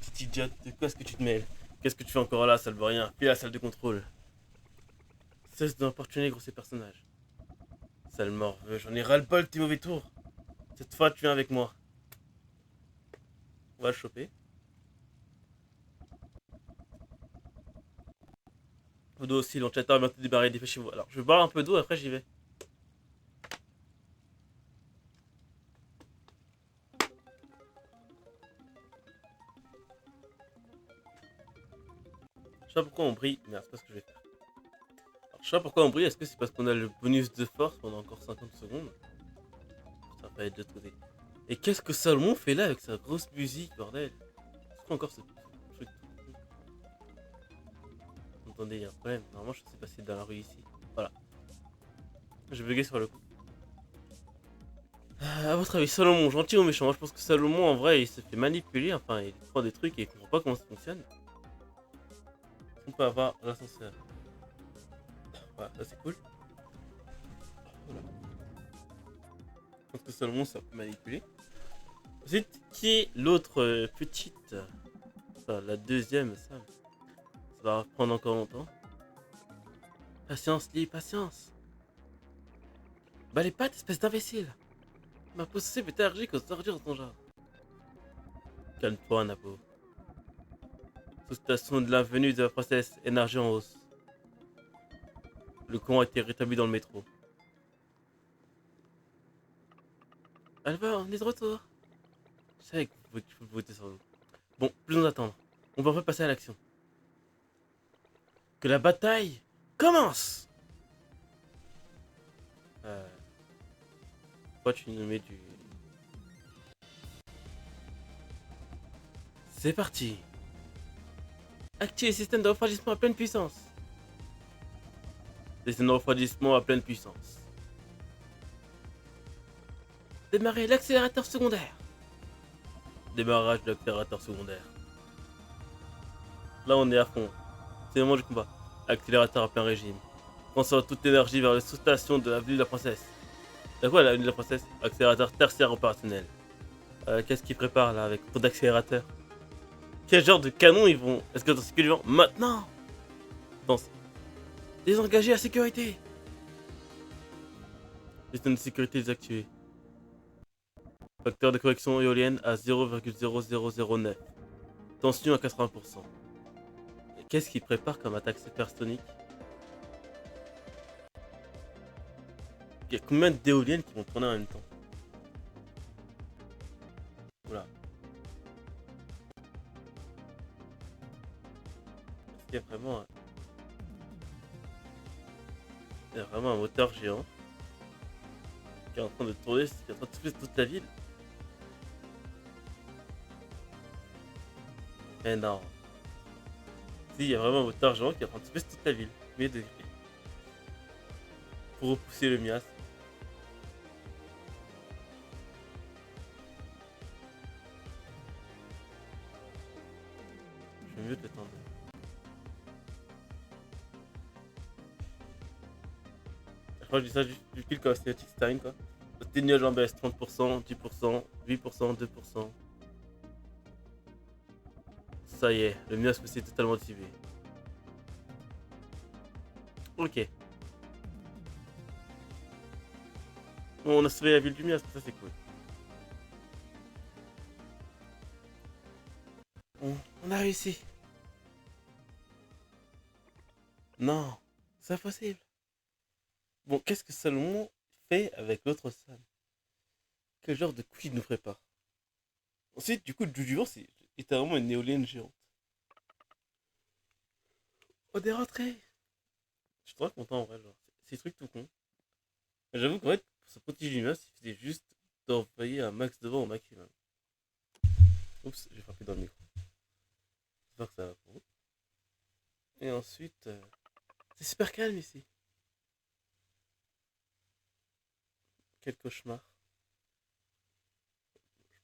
Petite idiote, de quoi est-ce que tu te mêles? Qu'est-ce que tu fais encore là, sale rien? Fais la salle de contrôle. Cesse d'importuner gros ces personnages. Sale morveux, j'en ai ras-le-bol de tes mauvais tours. Cette fois, tu viens avec moi. On va le choper. Peu d'eau aussi, l'enchanteur va bientôt débarrer, dépêchez-vous. Alors, je vais boire un peu d'eau, après j'y vais. Je sais pas pourquoi on brille. Merde, c'est pas ce que je vais faire. Alors, je sais pas pourquoi on brille, est-ce que c'est parce qu'on a le bonus de force pendant encore 50 secondes? Ça va pas être de l'autre côté. Et qu'est-ce que Salomon fait là avec sa grosse musique, bordel? C'est quoi encore ce truc? Attendez, il y a un problème. Normalement, je sais passer dans la rue ici. Voilà. J'ai bugué sur le coup. À votre avis, Salomon, gentil ou méchant? Moi, je pense que Salomon, en vrai, il se fait manipuler. Enfin, il prend des trucs et il comprend pas comment ça fonctionne. On peut avoir l'ascenseur. Voilà, ça c'est cool. Voilà. Je pense que Salomon, ça peut manipuler. Ensuite, qui est l'autre petite? Enfin, la deuxième, ça. Ça va prendre encore longtemps. Patience, Lee, patience. Bah les pattes, espèce d'imbécile. Ma possessive est allergique aux ordures de ton genre. Calme-toi, Napo. Sous-station de l'avenue de la princesse, énergie en hausse. Le courant a été rétabli dans le métro. Alva, on est de retour. Je savais que vous voter sur nous. Bon, plus nous attendre. On va repasser à l'action. Que la bataille commence. Pourquoi tu nous mets du... C'est parti. Activez le système de refroidissement à pleine puissance. Système de refroidissement à pleine puissance. Démarrer l'accélérateur secondaire. Démarrage de l'accélérateur secondaire. Là, on est à fond. C'est le moment du combat. Accélérateur à plein régime. Transfère toute l'énergie vers les sous-stations de l'avenue de la Princesse. C'est quoi l'avenue de la Princesse? Accélérateur tertiaire opérationnel. Qu'est-ce qu'ils préparent là avec trop d'accélérateurs? Quel genre de canon ils vont? Est-ce que dans ce que du vent? Maintenant? Pense. Désengager la sécurité. Système de sécurité désactivé. Facteur de correction éolienne à 0,0009. Tension à 80%. Qu'est-ce qu'ils préparent comme attaque supersonique? Il y a combien d'éoliennes qui vont tourner en même temps? Voilà. Est-ce qu'il y a vraiment un... Il y a vraiment un moteur géant qui est en train de tourner, qui est en train de souffler toute la ville? Mais non. Si, il y a vraiment un moteur géant qui est en train de souffler toute la ville. Mais degrés. Pour repousser le miasme. Je vais mieux t'étendre. Je crois que je dis ça du pile comme Static Stein quoi. Tes nuages en baisse 30%, 10%, 8%, 2%. Ça y est, le miasme s'est totalement dissipé. Ok. Bon, on a sauvé la ville du miasme, ça c'est cool. On a réussi. Non, c'est impossible. Bon, qu'est-ce que Salomon fait avec l'autre Sam? Quel genre de coup il nous prépare? Ensuite, du coup, le du vent, c'est littéralement une éolienne géante. On est rentré. Je suis trop content en vrai, genre. C'est des trucs tout con. J'avoue qu'en fait, pour se protéger du miasme, il suffisait juste d'envoyer un max de vent au maximum. Oups, j'ai frappé dans le micro. J'espère que ça va pour vous. Et ensuite, c'est super calme ici. Quel cauchemar.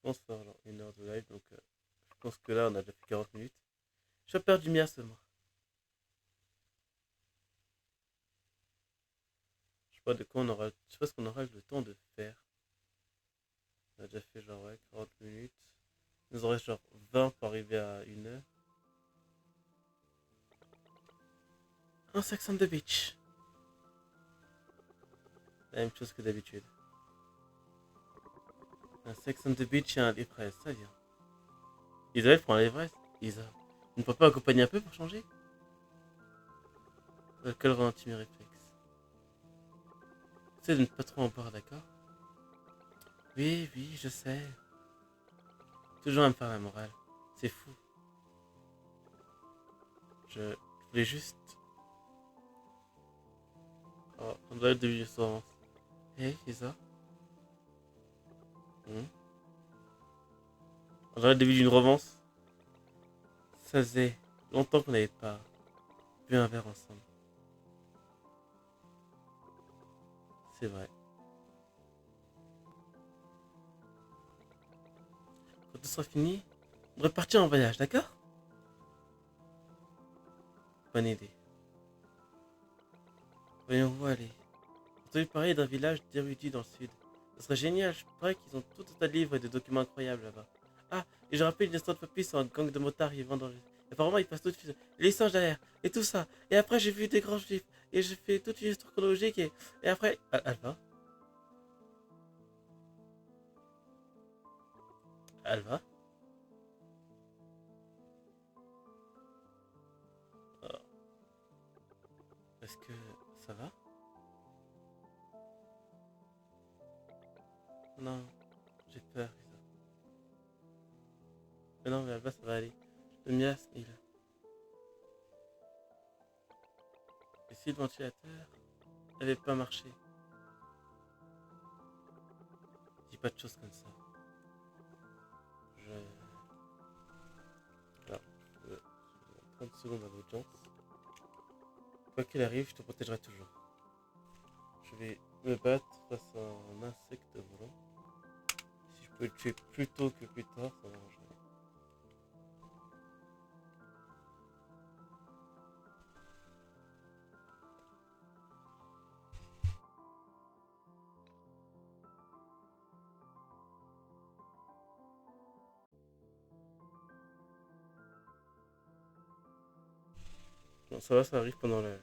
pense faire genre 1 heure de live, donc je pense que là on a déjà fait 40 minutes. Je vais perdre du mien seulement. Je sais pas de quoi on aura. Je sais pas ce qu'on aura le temps de faire. On a déjà fait genre ouais, 40 minutes. Il nous aurait genre 20 pour arriver à 1 heure. Un Sex on the Beach. La même chose que d'habitude. Un Sex on the Beach et un l'ivresse, ça vient. Isabelle prend l'ivresse. Isa. Ne peut pas accompagner un peu pour changer? L'alcool ralentit mes réflexes. Essaie de ne pas trop en boire, d'accord? Oui, oui, je sais. Toujours à me faire la morale. C'est fou. Je voulais juste. Oh, on doit être début du soir. Hey, Isa. On dirait le début d'une romance. Ça faisait longtemps qu'on n'avait pas bu un verre ensemble. C'est vrai. Quand tout sera fini, on devrait partir en voyage, d'accord? Bonne idée. Voyons où aller. J'ai entendu parler d'un village d'érudits dans le sud. Ce serait génial, je parie qu'ils ont tout un tas de livres et de documents incroyables là-bas. Ah, et je rappelle une histoire de papy sur un gang de motards vivant dans le... Et apparemment, ils passent tout de suite les singes derrière, et tout ça. Et après, j'ai vu des grands juifs, et j'ai fait toute une histoire chronologique, et après... Alva? Alva? Oh, est-ce que ça va? Non, j'ai peur, Isa. Mais non, mais Alva, ça va aller. Le miasme, il... Et si le ventilateur n'avait pas marché? Dis pas de choses comme ça. Je... Alors, je... 30 secondes à l'audience. Quoi qu'il arrive, je te protégerai toujours. Je vais me battre face à un insecte volant. Si je peux le tuer plus tôt que plus tard, ça m'arrangerait. Non, ça va, ça arrive pendant le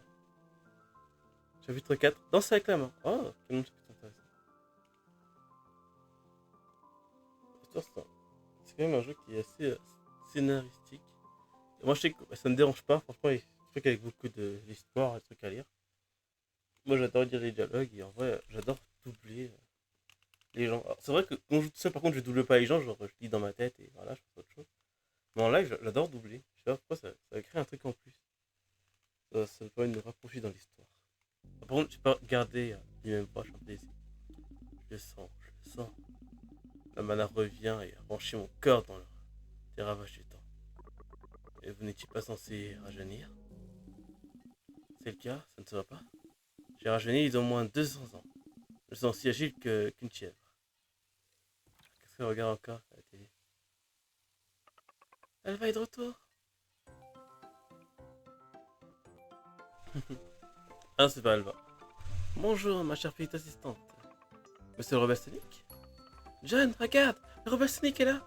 chapitre 4. Danse avec la main. Oh, quel nom de chapitre intéressant. C'est quand même un jeu qui est assez scénaristique. Et moi, je sais que ça me dérange pas. Franchement, il truc avec beaucoup d'histoire et de trucs à lire. Moi, j'adore lire les dialogues et en vrai, j'adore doubler les gens. C'est vrai que quand je joue tout seul, par contre, je double pas les gens. Genre, je lis dans ma tête et voilà, je fais autre chose. Mais en live, j'adore doubler. Je sais pas pourquoi ça crée un truc en plus. Ça me permet de me rapprocher dans l'histoire. Par contre, j'ai pas regardé les mêmes fois, je suis un plaisir. Je le sens, je le sens. La mana revient et a branché mon corps dans les ravages du temps. Et vous n'étiez pas censé rajeunir? C'est le cas, ça ne se voit pas. J'ai rajeuni d'au moins 200 ans. Je sens aussi agile qu'une chèvre. Qu'est-ce qu'elle regarde encore à la télé? Elle va être de retour. Ah, c'est pas Alba. Bonjour, ma chère petite assistante. Monsieur le rebelle Sonic? John, regarde, le rebelle Sonic est là.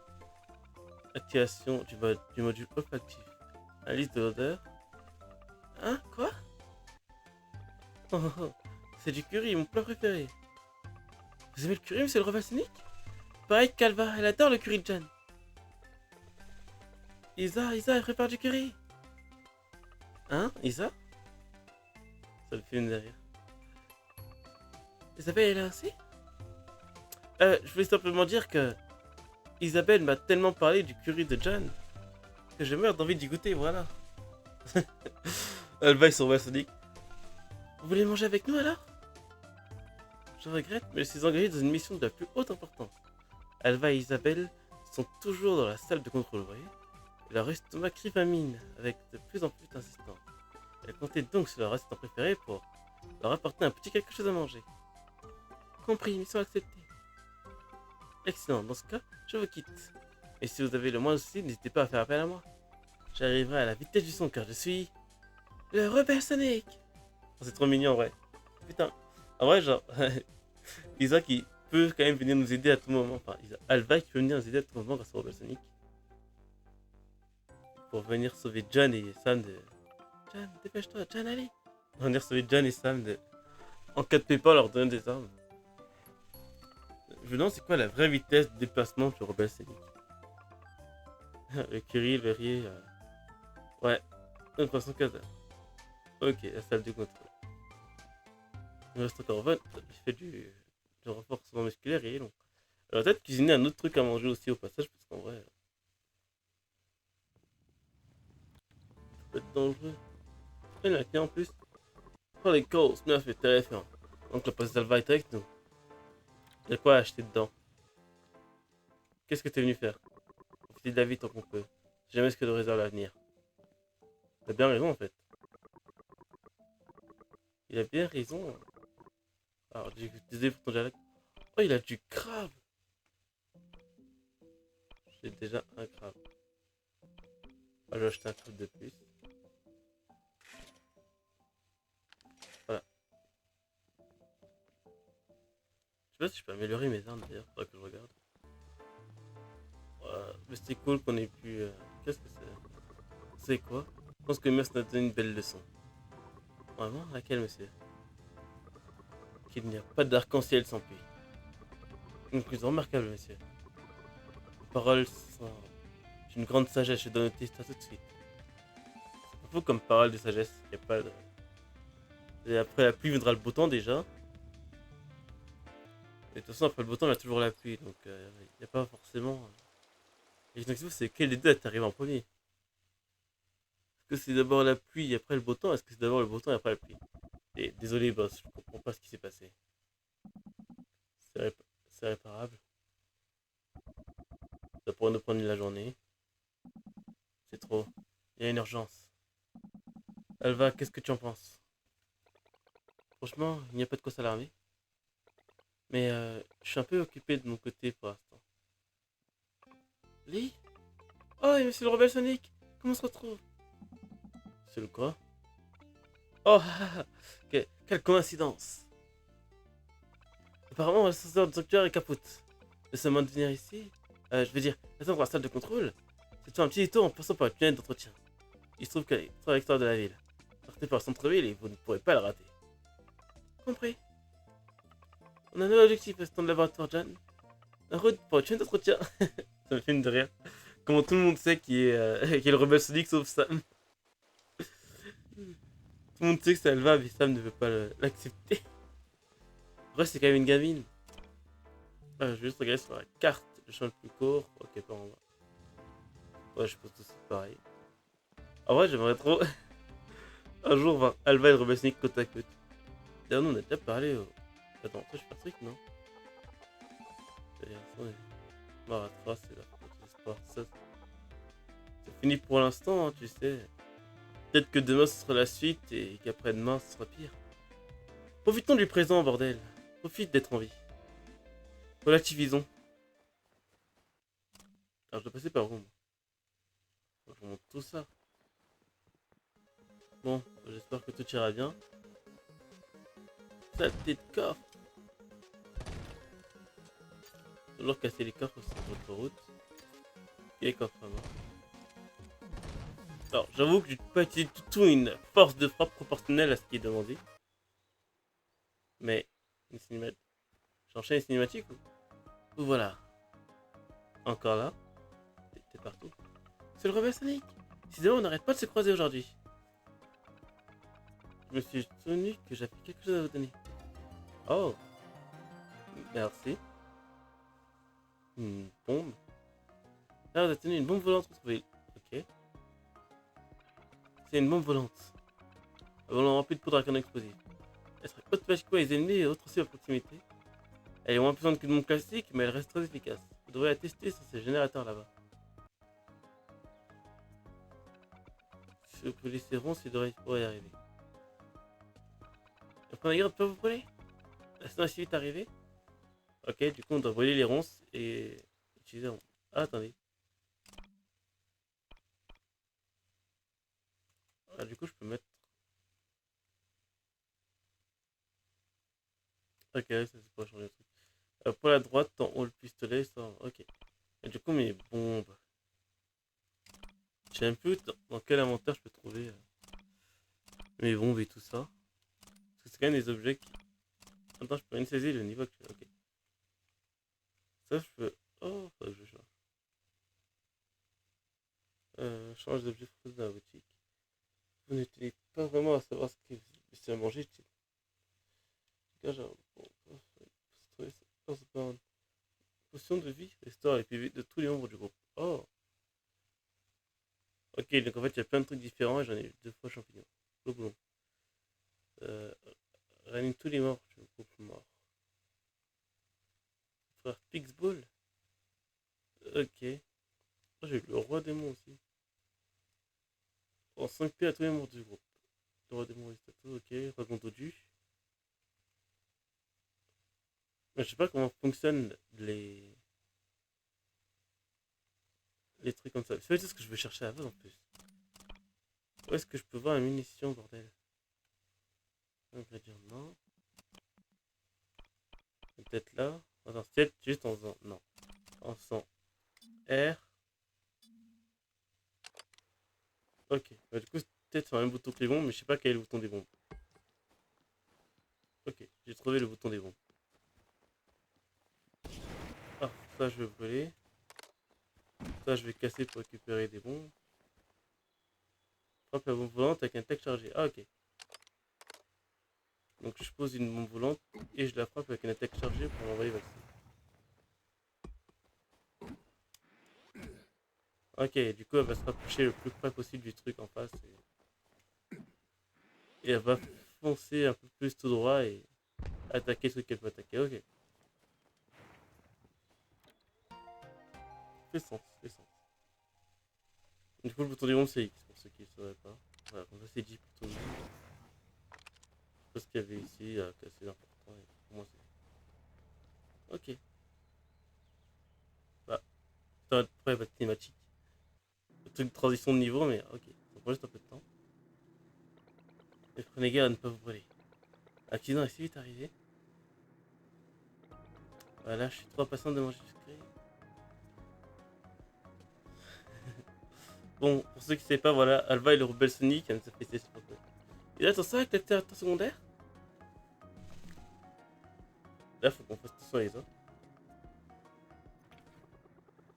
Activation du module olfactif. La liste de l'odeur. Hein? Quoi? Oh, oh, oh. C'est du curry, mon plat préféré. Vous aimez le curry, monsieur le rebelle Sonic? Pareil qu'Alva, elle adore le curry de John. Isa, elle prépare du curry. Hein, Isa? Ça le fait derrière. Isabelle est là aussi? Je voulais simplement dire que Isabelle m'a tellement parlé du curry de John que je meurs d'envie d'y goûter, voilà. Elle va sur Sonic. Vous voulez manger avec nous alors? Je regrette, mais je suis engagé dans une mission de la plus haute importance. Alva et Isabelle sont toujours dans la salle de contrôle, vous voyez? Et leur estomac crivamine avec de plus en plus d'insistance. Elle comptait donc sur leur assistant préféré pour leur apporter un petit quelque chose à manger. Compris, mission acceptée. Excellent, dans ce cas, je vous quitte. Et si vous avez le moindre souci, n'hésitez pas à faire appel à moi. J'arriverai à la vitesse du son car je suis le rebelle Sonic. Oh, c'est trop mignon en vrai. Putain, en vrai genre, Isaac qui peut quand même venir nous aider à tout moment. Enfin, Alva qui peut venir nous aider à tout moment grâce au rebelle Sonic. Pour venir sauver John et Sam de... John, dépêche-toi, John, allez. Pour venir sauver John et Sam de... En cas de pépin, leur donner des armes. Je me demande c'est quoi la vraie vitesse de déplacement du rebelle Sonic. Le Curie, le Verrier... Ouais, 315. Ok, la salle de contrôle. Il me reste encore 20. Il fait du renforcement musculaire et long. Alors peut-être cuisiner un autre truc à manger aussi au passage, parce qu'en vrai, ça peut être dangereux. Il y en a qu'un en plus. Oh les causes, 9 est terrifiant. Donc le poste d'Alva est avec nous. Il y a quoi à acheter dedans? Qu'est-ce que t'es venu faire? Profiter de la vie tant qu'on peut. C'est jamais ce que de réserve l'avenir. T'as bien raison en fait. Il a bien raison. Alors, désolé pour ton dialogue. Oh, il a du crabe. J'ai déjà un crabe. Ah, je vais acheter un crabe de plus. Voilà. Je sais pas si je peux améliorer mes armes d'ailleurs, faudra que je regarde. Mais c'était cool qu'on ait pu. Qu'est-ce que c'est? C'est quoi? Je pense que Mess nous a donné une belle leçon. Vraiment? Laquelle, monsieur? Qu'il n'y a pas d'arc-en-ciel sans pluie. Une plus remarquable, monsieur. Les paroles sont d'une grande sagesse, je dois noter ça tout de suite. C'est pas faux comme parole de sagesse. Y a pas de... Et après la pluie viendra le beau temps déjà. Et de toute façon, après le beau temps, il y a toujours la pluie. Donc, il n'y a pas forcément. Et la question, c'est quel des deux t'arrive en premier? Est-ce que c'est d'abord la pluie et après le beau temps? Est-ce que c'est d'abord le beau temps et après la pluie? Et désolé, boss, je comprends pas ce qui s'est passé. C'est réparable. Ça pourrait nous prendre la journée. C'est trop. Il y a une urgence. Alva, qu'est-ce que tu en penses? Franchement, il n'y a pas de quoi s'alarmer. Mais je suis un peu occupé de mon côté pour l'instant. Lee? Oh, et monsieur le rebelle Sonic! Comment on se retrouve? C'est le quoi? Oh, quelle coïncidence! Apparemment, l'ascenseur de sanctuaire est capote. Laissez-moi de venir ici. Je veux dire, attendre la salle de contrôle. C'est un petit tour en passant par le tunnel d'entretien. Il se trouve qu'elle est très à l'extérieur de la ville. Partez par le centre-ville et vous ne pourrez pas la rater. Compris. On a un nouvel objectif à ce temps de laboratoire, John. La route pour le tunnel d'entretien. Ça me fait une de rire. Comment tout le monde sait qui est le rebelle Sonic sauf Sam. Tout le monde sait que ça le va, mais Sam ne veut pas l'accepter. Après, c'est quand même une gamine. Je vais juste regarder sur la carte le champ le plus court. Ok, pas en bas. Ouais, je pense que c'est pareil. En vrai, j'aimerais trop un jour voir Alva et le rebelle Sonic côte à côte. D'ailleurs, nous, on a déjà parlé. Attends, toi, je suis Patrick, non? Maratra, c'est la faute de sport. Ça, c'est fini pour l'instant, hein, tu sais. Peut-être que demain ce sera la suite et qu'après-demain ce sera pire. Profitons du présent, bordel. Profite d'être en vie. Relativisons. Alors je dois passer par où moi? Faut que je remonte tout ça. Bon, j'espère que tout ira bien. Saleté de coffre. Toujours casser les coffres sur votre route. Et les coffres à main. Alors j'avoue que je n'ai pas utilisé du tout une force de frappe proportionnelle à ce qui est demandé. Mais une cinématique. J'enchaîne les cinématiques ou voilà. Encore là. T'es partout. C'est le rebelle Sonic. Décidément, on n'arrête pas de se croiser aujourd'hui. Je me suis souvenu que j'avais quelque chose à vous donner. Oh, merci. Une bombe. Ah, vous avez tenu une bombe volante retrouvée. Ok. C'est une bombe volante. Un volant rempli de poudre à canon explosif. Elle serait automatiquement les ennemis et autres cibles à proximité. Elle est moins puissante qu'une bombe classique, mais elle reste très efficace. Vous devrez la tester sur ces générateurs là-bas. Si vous pouvez laisser rond, il devrait y arriver. La première garde peut vous brûler? La saison est si vite arrivée? Ok, du coup, on doit brûler les ronces et utiliser un... Ah, attendez. Ah, du coup, je peux mettre... Ok, ça c'est pas changer le truc. Pour la droite, en haut le pistolet, ça... Ok. Et du coup, mes bombes. Je sais un peu dans quel inventaire je peux trouver mes bombes et tout ça. Parce que c'est quand même des objets qui... Attends, je peux rien saisir le niveau actuel. Ok. Ça, je peux... Oh, faut que je change. Change d'objet proposé dans la boutique. Vous n'êtes pas vraiment à savoir ce que c'est à manger. Gage un bon. Potion de vie restaure les PV de tous les membres du groupe. Oh, ok, donc en fait, il y a plein de trucs différents et j'en ai deux fois champignons. Le boulon. Euh, Réanime tous les morts du groupe mort. Frère Pixball. Ok. Oh, j'ai eu le roi démon aussi. En 5 P à tous les membres du groupe. Le roi démon reste à tout, ok. Raconte au du. Mais je sais pas comment fonctionnent les trucs comme ça. C'est pas ce que je veux chercher à la en plus. Où est-ce que je peux voir une munition, bordel? Ingrédients, non. Peut-être là. Attends, c'est juste en faisant. Non. En faisant R. Ok. Bah, du coup, c'est peut-être sur un bouton que les bombes, mais je sais pas quel est le bouton des bombes. Ok, j'ai trouvé le bouton des bombes. Ah, ça je vais brûler. Ça je vais casser pour récupérer des bombes. Frappe la bombe volante avec un tech chargé. Ah, ok. Donc je pose une bombe volante et je la frappe avec un attaque chargée pour m'envoyer valser. Ok, du coup elle va se rapprocher le plus près possible du truc en face et elle va foncer un peu plus tout droit et attaquer ce qu'elle peut attaquer. Ok, fait sens, fait sens. Du coup le bouton des bombes c'est X pour ceux qui ne sauraient pas. Voilà, comme ça c'est dit pour tout le monde. Je sais pas ce qu'il y avait ici, que c'est important. Pour moi c'est. Ok. Bah, c'est un problème thématique. Le truc de transition de niveau, mais ok, ça prend juste un peu de temps. Les prenez garde à ne pas vous brûler. Accident est si vite arrivé. Voilà, je suis trop impatient de manger du sucré. Bon, pour ceux qui ne savent pas, voilà, Alva est le rebelle Sonic, elle nous a fait tester sur quoi. Et là, t'en sais avec l'acteur secondaire. Là, faut qu'on fasse attention à les autres.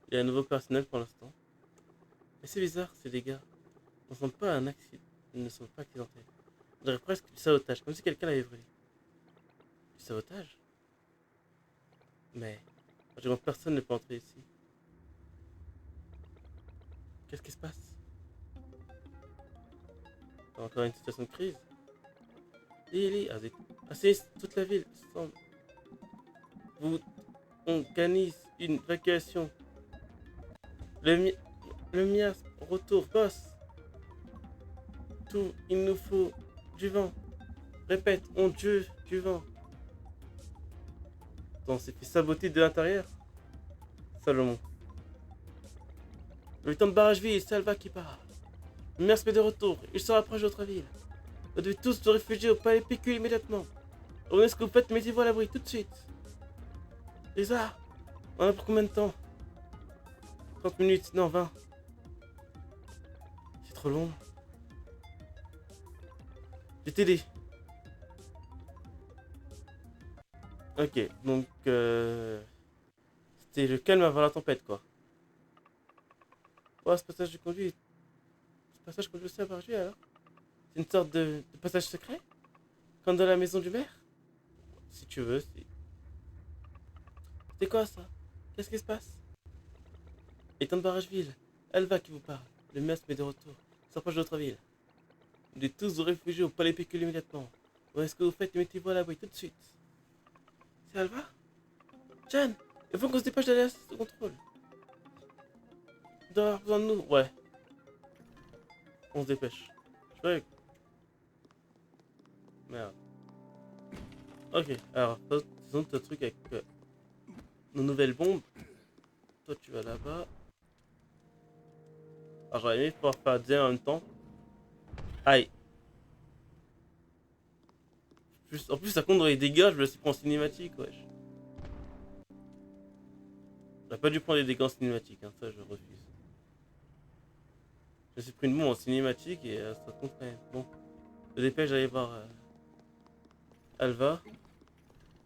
Il y a un nouveau personnel pour l'instant. Mais c'est bizarre, ces dégâts. On ne semble pas un accident. Ils ne sont pas accidentés. On dirait presque du sabotage, comme si quelqu'un l'avait brûlé. Du sabotage. Mais, je vois personne ne peut entrer ici. Qu'est-ce qui se passe? Encore une situation de crise. Lily, assez toute la ville semble. Vous organise une évacuation. Le, mi le mias, retour, boss. Tout, il nous faut du vent. Répète, on Dieu, du vent. On s'est fait saboter de l'intérieur. Salomon. Le temps de barrage ville, Salva qui part. Le mias met de retour, il se rapproche de notre ville. Vous devez tous vous réfugier au palais PQ immédiatement. On est ce que vous faites, mettez-vous à l'abri tout de suite. Lisa, on a pour combien de temps? 30 minutes, non 20. C'est trop long. J'ai t'aidé. Ok, donc c'était le calme avant la tempête quoi. Oh, ce passage conduit. Ce passage conduit aussi à Bargé alors? C'est une sorte de passage secret? Comme dans la maison du maire? Si tu veux, si. C'est quoi ça? Qu'est-ce qui se passe? Étant de Barrageville, Alva qui vous parle. Le maire se met de retour. Il s'approche de notre ville. Vous devez tous vous réfugier au palais pécule immédiatement. Ou est-ce que vous faites mettez-vous à l'abri tout de suite? C'est Alva? Jan, il faut qu'on se dépêche d'aller à ce contrôle. Il doit avoir besoin de nous. Ouais, on se dépêche. Je sais pas. Merde. Ok, alors, faisons un truc avec. nos nouvelles bombes. Toi, tu vas là-bas. Alors, j'aurais aimé pouvoir faire deux en même temps. Aïe. En plus, ça compte dans les dégâts, je me suis pris en cinématique, wesh. J'aurais pas dû prendre les dégâts en cinématique, hein, ça je refuse. Je me suis pris une bombe en cinématique et ça compte quand même. Bon, je me dépêche d'aller voir Alva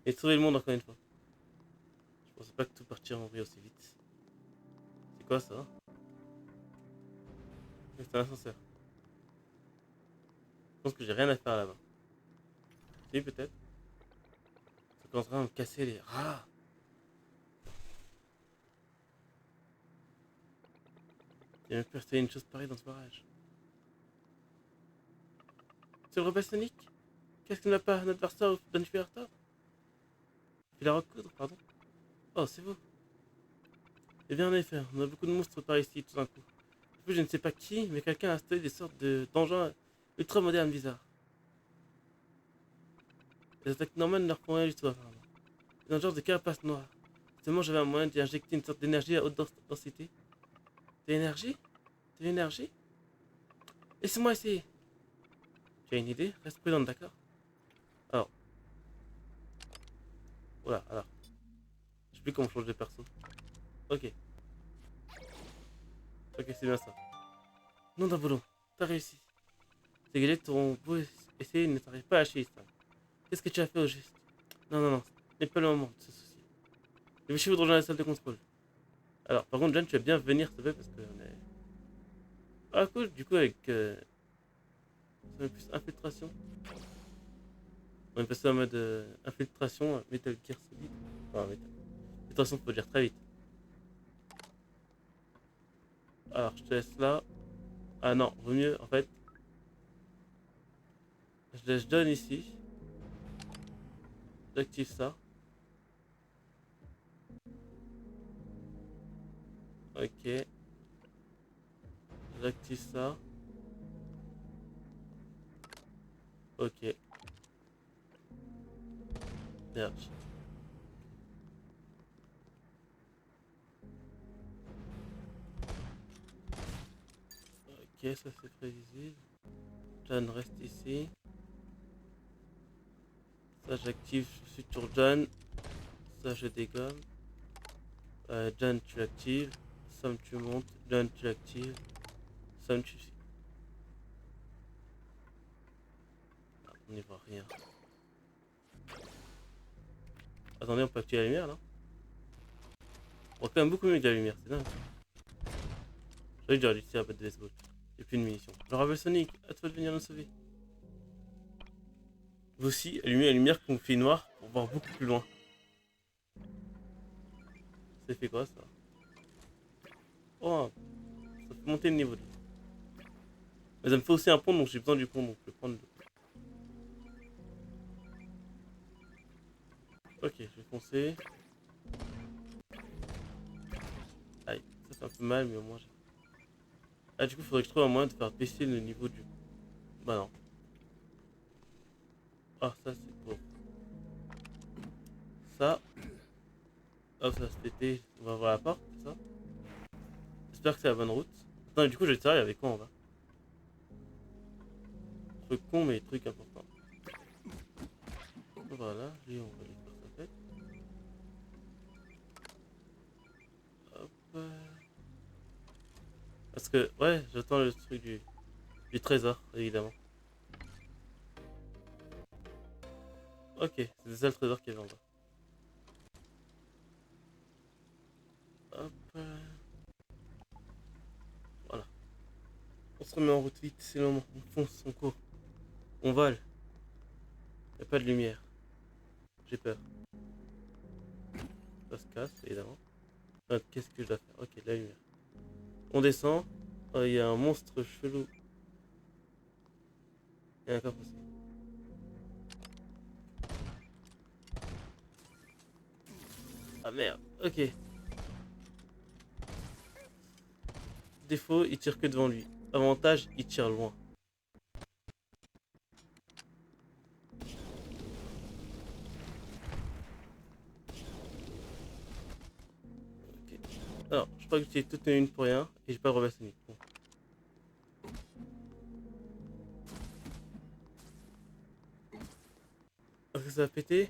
et de sauver le monde encore une fois. Je pensais pas que tout partirait en vrille aussi vite. C'est quoi ça? C'est un ascenseur. Je pense que j'ai rien à faire là-bas. Si, peut-être. Ça commencera à me casser les rats. J'ai même pu installer une chose pareille dans ce barrage. C'est le rebelle Sonic? Qu'est-ce que n'a pas notre adversaire donne Filarta? Filar recoudre, pardon. Oh, c'est vous. Eh bien, en effet, on a beaucoup de monstres par ici tout d'un coup. En plus, je ne sais pas qui, mais quelqu'un a installé des sortes d'engins ultra modernes bizarres. Les attaques normales ne leur font rien du tout, apparemment. C'est un genre de carapace noire. Seulement, j'avais un moyen d'y injecter une sorte d'énergie à haute densité. De l'énergie? De l'énergie? Laissez-moi essayer. Tu as une idée? Reste prudente, d'accord? Alors, voilà, alors. Je sais plus comment changer de perso. Ok, ok, c'est bien ça. Non, d'un boulot. T'as réussi. Ces gadgets t'auront beau essayer, ils ne t'arrivent pas à lâcher ça. Qu'est-ce que tu as fait au juste? Non, non, non, ce n'est pas le moment de se soucier. Je vais chez vous dans la salle de contrôle. Alors, par contre, John, tu vas bien venir, s'il te plaît, parce que on est. Ah, cool, du coup, avec. Ça met plus infiltration. On est passé en mode infiltration, Metal Gear Solid. Enfin, infiltration, faut dire très vite. Alors, je te laisse là. Ah non, vaut mieux, en fait. Je laisse John ici. J'active ça. Ok. J'active ça. Ok. Merde. Ok, ça c'est prévisible. John reste ici. Ça j'active, je suis sur John. Ça je dégomme. John tu l'actives. Sam tu montes. John tu l'actives. Sam tu... Ah, on n'y voit rien. Attendez, on peut activer la lumière là. On voit quand même beaucoup mieux que la lumière, c'est dingue. J'aurais dû utiliser la batte de baseball. J'ai plus de munitions. Le Rebel Sonic, à toi de venir nous sauver. Vous aussi, allumez la lumière qu'on fait noire pour voir beaucoup plus loin. Ça fait quoi ça? Oh, ça fait monter le niveau de l'eau. Mais ça me fait aussi un pont, donc j'ai besoin du pont, donc je vais prendre le... Ok, je vais foncer. Aïe, ça fait un peu mal, mais au moins j'ai... Ah, du coup, faudrait que je trouve un moyen de faire baisser le niveau du... Bah non. Ah, ça c'est pour... Ça. Hop, ça va se péter. On va voir la porte, c'est ça? J'espère que c'est la bonne route. Attends, du coup, je vais te savoir avec quoi on va. Truc con, mais truc important. Voilà, lui, on va lui faire sa fête. Hop. Parce que, ouais, j'attends le truc du trésor, évidemment. Ok, c'est ça le trésor qui est en bas. Hop. Voilà. On se remet en route vite, c'est le moment. On fonce, on court. On vole. Y a pas de lumière. J'ai peur. Ça se casse, évidemment. Ah, qu'est-ce que je dois faire? Ok, la lumière. On descend. Oh, il y a un monstre chelou. Il y a un coffre aussi. Ah merde, ok. Défaut, il tire que devant lui. Avantage, il tire loin. Alors, je crois que j'ai toute une pour rien et j'ai pas le Robert Sonic. Bon. Est-ce que ça va péter?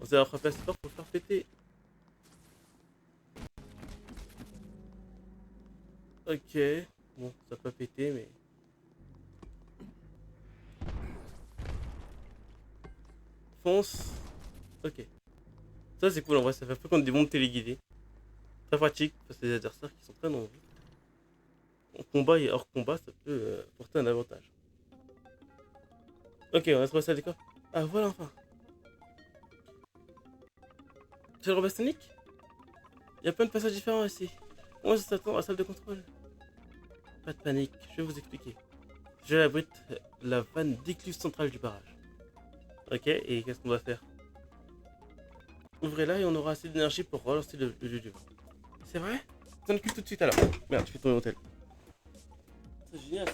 On s'est rattrapé assez fort pour le faire péter. Ok. Bon, ça va pas péter, mais. Fonce. Ok. Ça, c'est cool en vrai, ça fait un peu comme des bombes téléguidées. Très pratique parce que les adversaires qui sont très nombreux. En combat et hors combat, ça peut porter un avantage. Ok, on a trouvé ça d'accord. Ah, voilà enfin. C'est le Robert Sonic? Il y a plein de passages différents ici. Moi, je s'attend à la salle de contrôle. Pas de panique, je vais vous expliquer. Je abrite la vanne d'écluse centrale du barrage. Ok, et qu'est-ce qu'on va faire? Ouvrez-la et on aura assez d'énergie pour relancer le jeu du vent. C'est vrai? T'en occupes tout de suite alors. Merde, tu fais tomber mon tel. C'est génial.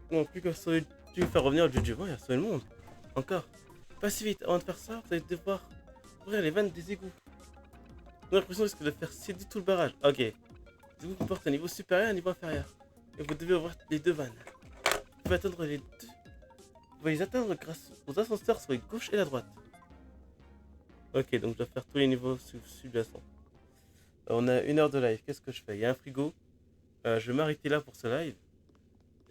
Non, plus que sauver, tu veux faire revenir le jeu du vent et à sauver le monde. Encore. Pas si vite, avant de faire ça, vous allez devoir ouvrir les vannes des égouts. J'ai l'impression risque de faire céder tout le barrage. Ok. Les égouts comportent un niveau supérieur et un niveau inférieur. Et vous devez ouvrir les deux vannes. Vous pouvez atteindre les deux. Vous pouvez les atteindre grâce aux ascenseurs sur la gauche et la droite. Ok, donc je dois faire tous les niveaux sous-jacents. On a 1 heure de live. Qu'est-ce que je fais? Il y a un frigo. Je vais m'arrêter là pour ce live.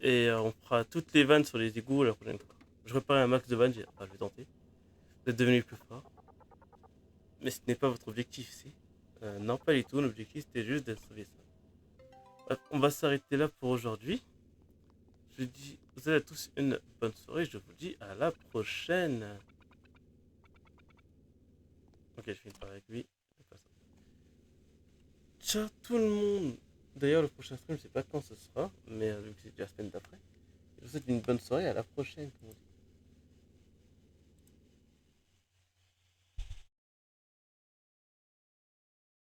Et on fera toutes les vannes sur les égouts la prochaine fois. Je repars un max de vannes. Enfin, je vais tenter. Vous êtes devenu plus fort. Mais ce n'est pas votre objectif ici. Non, pas du tout. L'objectif c'était juste de sauver ça. Bref, on va s'arrêter là pour aujourd'hui. Je vous dis, vous avez tous une bonne soirée. Je vous dis à la prochaine. Ok, je finis par avec lui. Ciao tout le monde. D'ailleurs, le prochain stream, je sais pas quand ce sera, mais vu que c'est déjà la semaine d'après. Je vous souhaite une bonne soirée. À la prochaine.